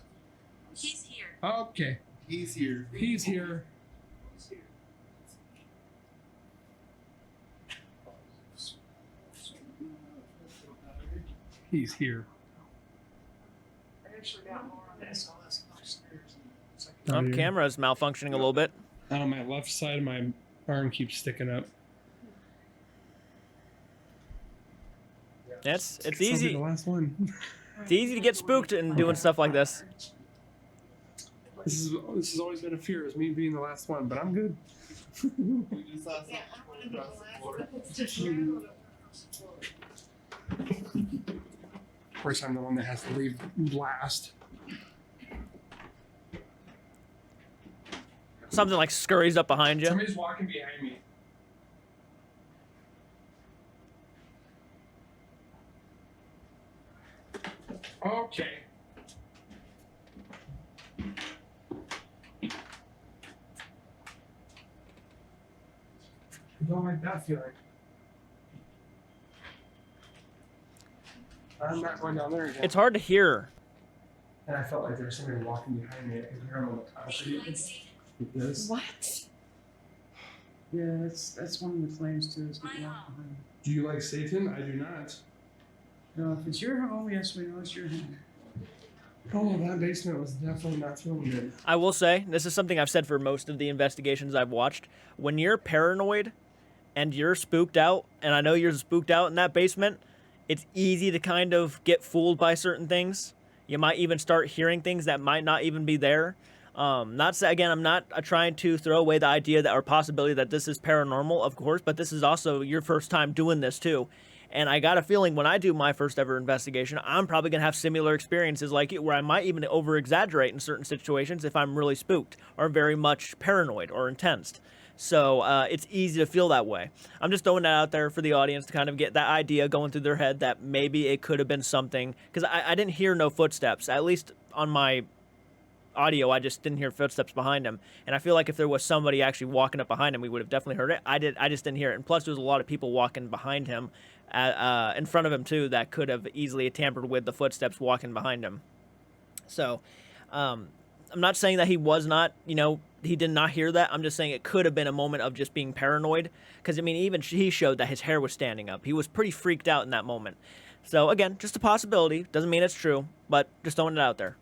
stuff. He's here. Okay, he's here. he's here. It's here. He's here. I actually got more on this. I'll ask upstairs and second. Oh, yeah. camera's malfunctioning a little bit. On my left side, my arm keeps sticking up. It's This will be easy. the last one. It's easy to get spooked and doing stuff like this. This has always been a fear, is me being the last one, but I'm good. We just saw Yeah, I want to be the across the last floor. one. It's just shadow across the floor. Of course, I'm the one that has to leave last. Something like scurries up behind you. Somebody's walking behind me. Okay. I don't like that feeling. I'm not going down there again. It's hard to hear. And I felt like there was somebody walking behind me. I could hear him on the concrete. Like Satan. Like this. What? Yeah, that's one of the claims too. Is My getting home. out behind. Do you like Satan? I do not. No, if it's your home, yes, we know it's your home. Oh, that basement was definitely not feeling good. I will say, this is something I've said for most of the investigations I've watched. When you're paranoid and you're spooked out, and I know you're spooked out in that basement, it's easy to kind of get fooled by certain things. You might even start hearing things that might not even be there. Not say, again, I'm not trying to throw away the idea that or possibility that this is paranormal, of course, but this is also your first time doing this too. And I got a feeling when I do my first ever investigation, I'm probably going to have similar experiences like it, where I might even over exaggerate in certain situations if I'm really spooked or very much paranoid or intense. So it's easy to feel that way. I'm just throwing that out there for the audience to kind of get that idea going through their head that maybe it could have been something. Because I didn't hear no footsteps, at least on my audio. I just didn't hear footsteps behind him. And I feel like if there was somebody actually walking up behind him, we would have definitely heard it. I just didn't hear it. And plus, there was a lot of people walking behind him, in front of him too, that could have easily tampered with the footsteps walking behind him. So, I'm not saying that he was not, he did not hear that. I'm just saying it could have been a moment of just being paranoid. Because, I mean, even he showed that his hair was standing up. He was pretty freaked out in that moment. So, again, just a possibility. Doesn't mean it's true, but just throwing it out there.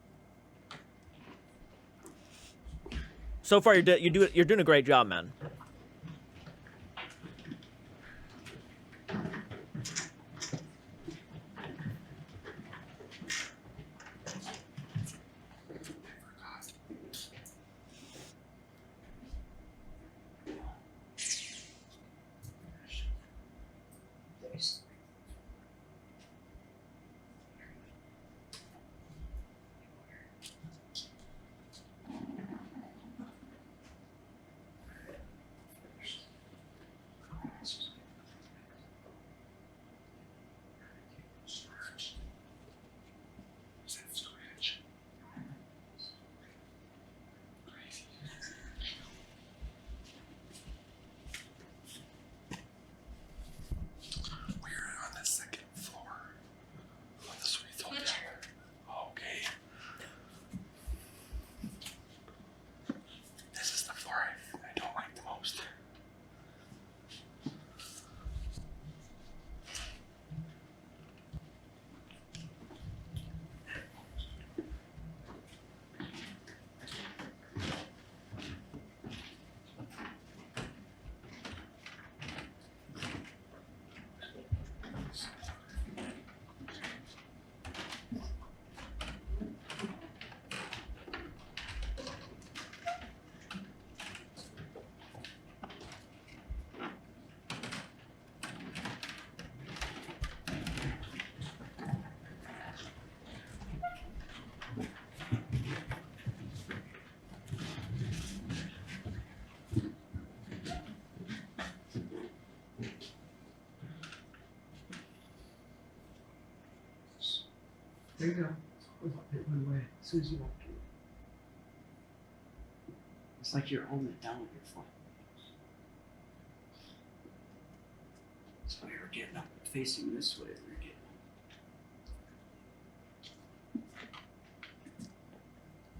So far, you're doing a great job, man. There you go. It went away as soon as you walked in. It's like you're holding it down with your foot. That's why you're getting up facing this way. You're getting up.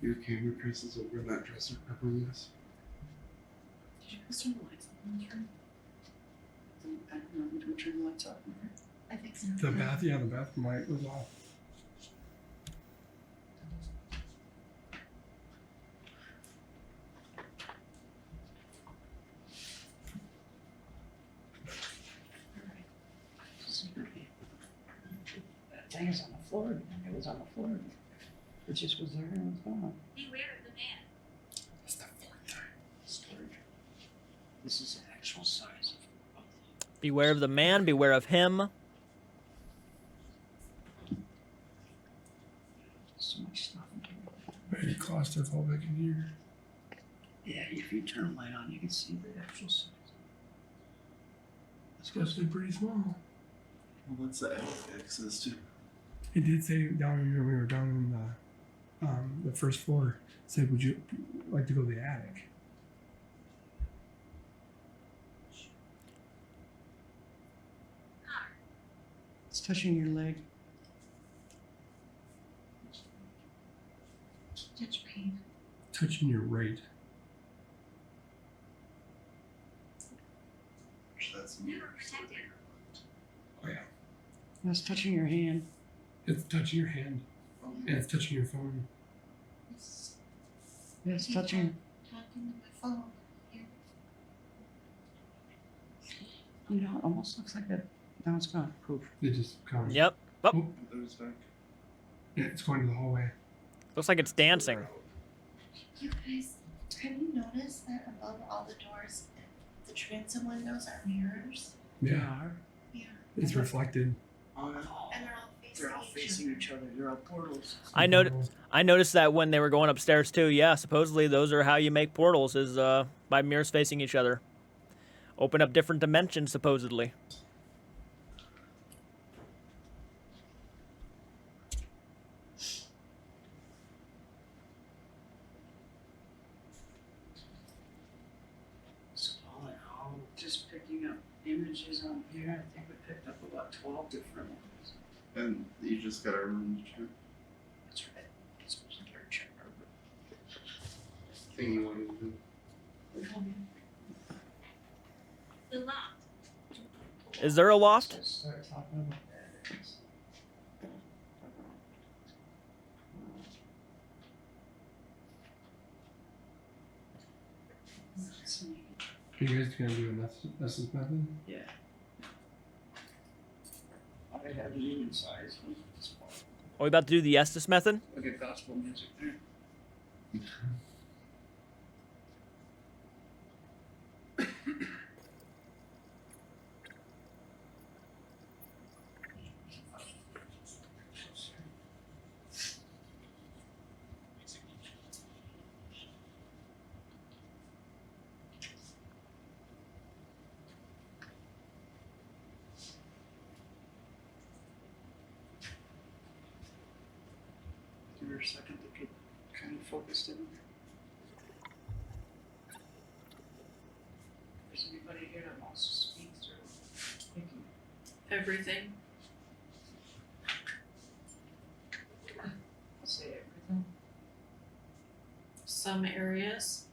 Your camera traces over that dresser covering this. Did you guys turn the lights on in this room? I don't know. We don't turn the lights off in here. I think so. The bathroom light was off. That thing is on the floor. It was on the floor. It just was there and it was gone. Beware of the man. It's the fourth time. Storage. This is the actual size of Beware of the man, beware of him. so much stuff in here. Very claustrophobic in here. Yeah, if you turn a light on, you can see the actual size. It's actually pretty small. Well, what's the X's to? It did say down when we were down in the first floor, it said, would you like to go to the attic? It's touching your leg. Touch pain. Touching your right. That's Never protected. Oh yeah. It's touching your hand. It's touching your hand. And it's touching your phone. Yeah, it's touching. Talking to my phone. Here. You know, it almost looks like it. Now it's gone. Poof. It just comes. Yep. Oh, Oh, There's back. yeah, it's going to the hallway. looks like it's dancing. You guys, have you noticed that above all the doors, the transom windows are mirrors? Yeah. Yeah. It's reflected. Oh, And they're all facing each other. They're all portals. I noticed that when they were going upstairs too. Yeah, supposedly those are how you make portals, is by mirrors facing each other. Open up different dimensions, supposedly. images on here. I think we picked up about 12 different ones. And you just got a room check. That's right. It's supposed to be our check. Thing you wanted to do. The loft. Is there a loft? Just start talking about that. Let's see. Are you guys gonna do a Nessus method? Yeah. I have an even size one at this point. Are we about to do the Estes method? Look at gospel music there. Give her a second to get kind of focused in. Is anybody here that wants to speak through? Thank you. Everything. Say everything. Some areas.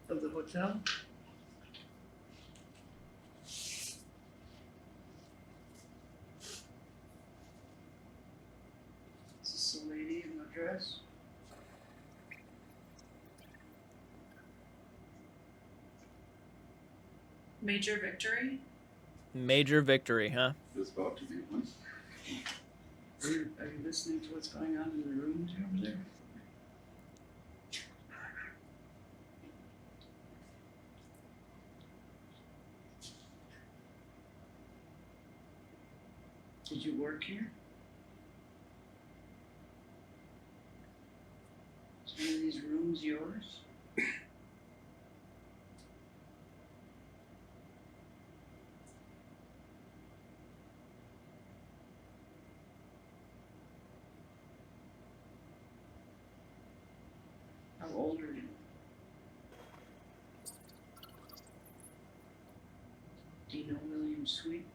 Of the hotel? Is this a lady in a dress? Major victory. Major victory, huh? There's about to be one. Are you listening to what's going on in the rooms over there? Did you work here? Is one of these rooms yours? How old are you? Do you know William Sweet?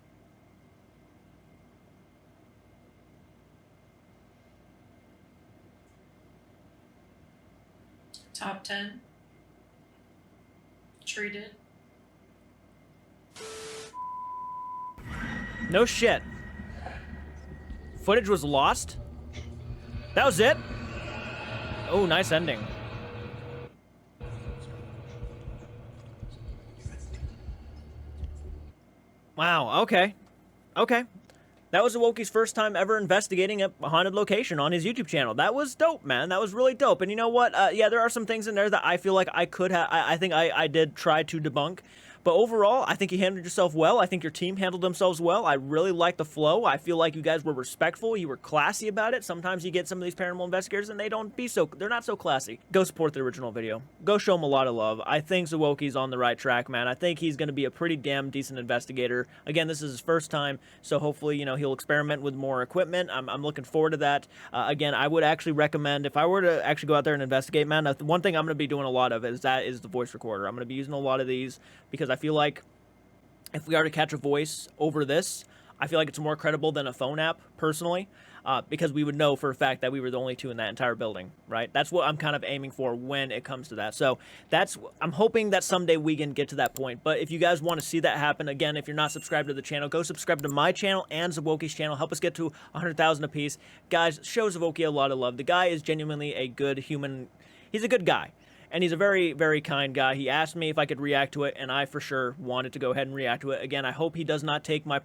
Top 10. Treated. No shit. Footage was lost? That was it? Oh, nice ending. Wow, okay. Okay. That was Zowoki's first time ever investigating a haunted location on his YouTube channel. That was dope, man. That was really dope. And you know what? Yeah, there are some things in there that I feel like I could have... I think I did try to debunk. But overall, I think you handled yourself well. I think your team handled themselves well. I really like the flow. I feel like you guys were respectful. You were classy about it. Sometimes you get some of these paranormal investigators and they're not so classy. Go support the original video. Go show them a lot of love. I think Zowoki's on the right track, man. I think he's going to be a pretty damn decent investigator. Again, this is his first time, so hopefully, you know, he'll experiment with more equipment. I'm looking forward to that. Again, I would actually recommend, if I were to actually go out there and investigate, man, one thing I'm going to be doing a lot of is the voice recorder. I'm going to be using a lot of these because I feel like if we are to catch a voice over this, I feel like it's more credible than a phone app, personally, because we would know for a fact that we were the only two in that entire building, right? That's what I'm kind of aiming for when it comes to that. So I'm hoping that someday we can get to that point. But if you guys want to see that happen, again, if you're not subscribed to the channel, go subscribe to my channel and Zowoki's channel. Help us get to 100,000 apiece. Guys, show Zowoki a lot of love. The guy is genuinely a good human. He's a good guy. And he's a very, very kind guy. He asked me if I could react to it, and I for sure wanted to go ahead and react to it. Again, I hope he does not take my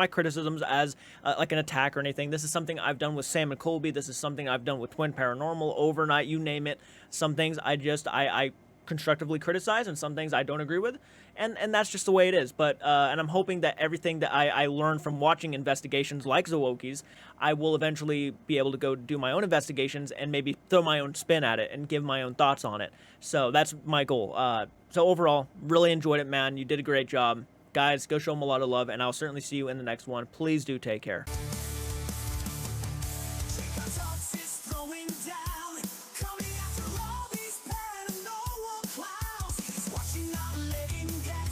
criticisms as like an attack or anything. This is something I've done with Sam and Colby. This is something I've done with Twin Paranormal, Overnight, you name it. Some things I constructively criticize, and some things I don't agree with, and that's just the way it is. But and I'm hoping that everything that I learned from watching investigations like Zowoki's, I will eventually be able to go do my own investigations and maybe throw my own spin at it and give my own thoughts on it. So that's my goal. So overall, really enjoyed it, man. You did a great job. Guys, go show them a lot of love, and I'll certainly see you in the next one. Please do take care. JCARTSARTS is throwing down, coming after all these paranormal clowns. He's watching, not letting get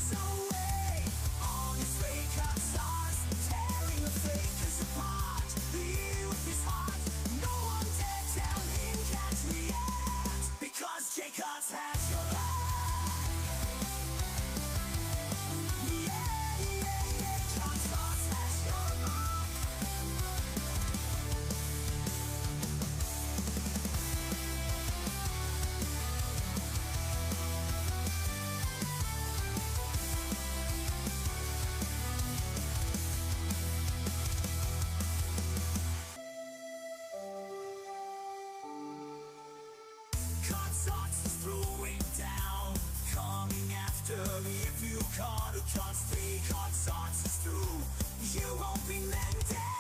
after me. If you caught a chance, 3 cards, answers through. You won't be mended.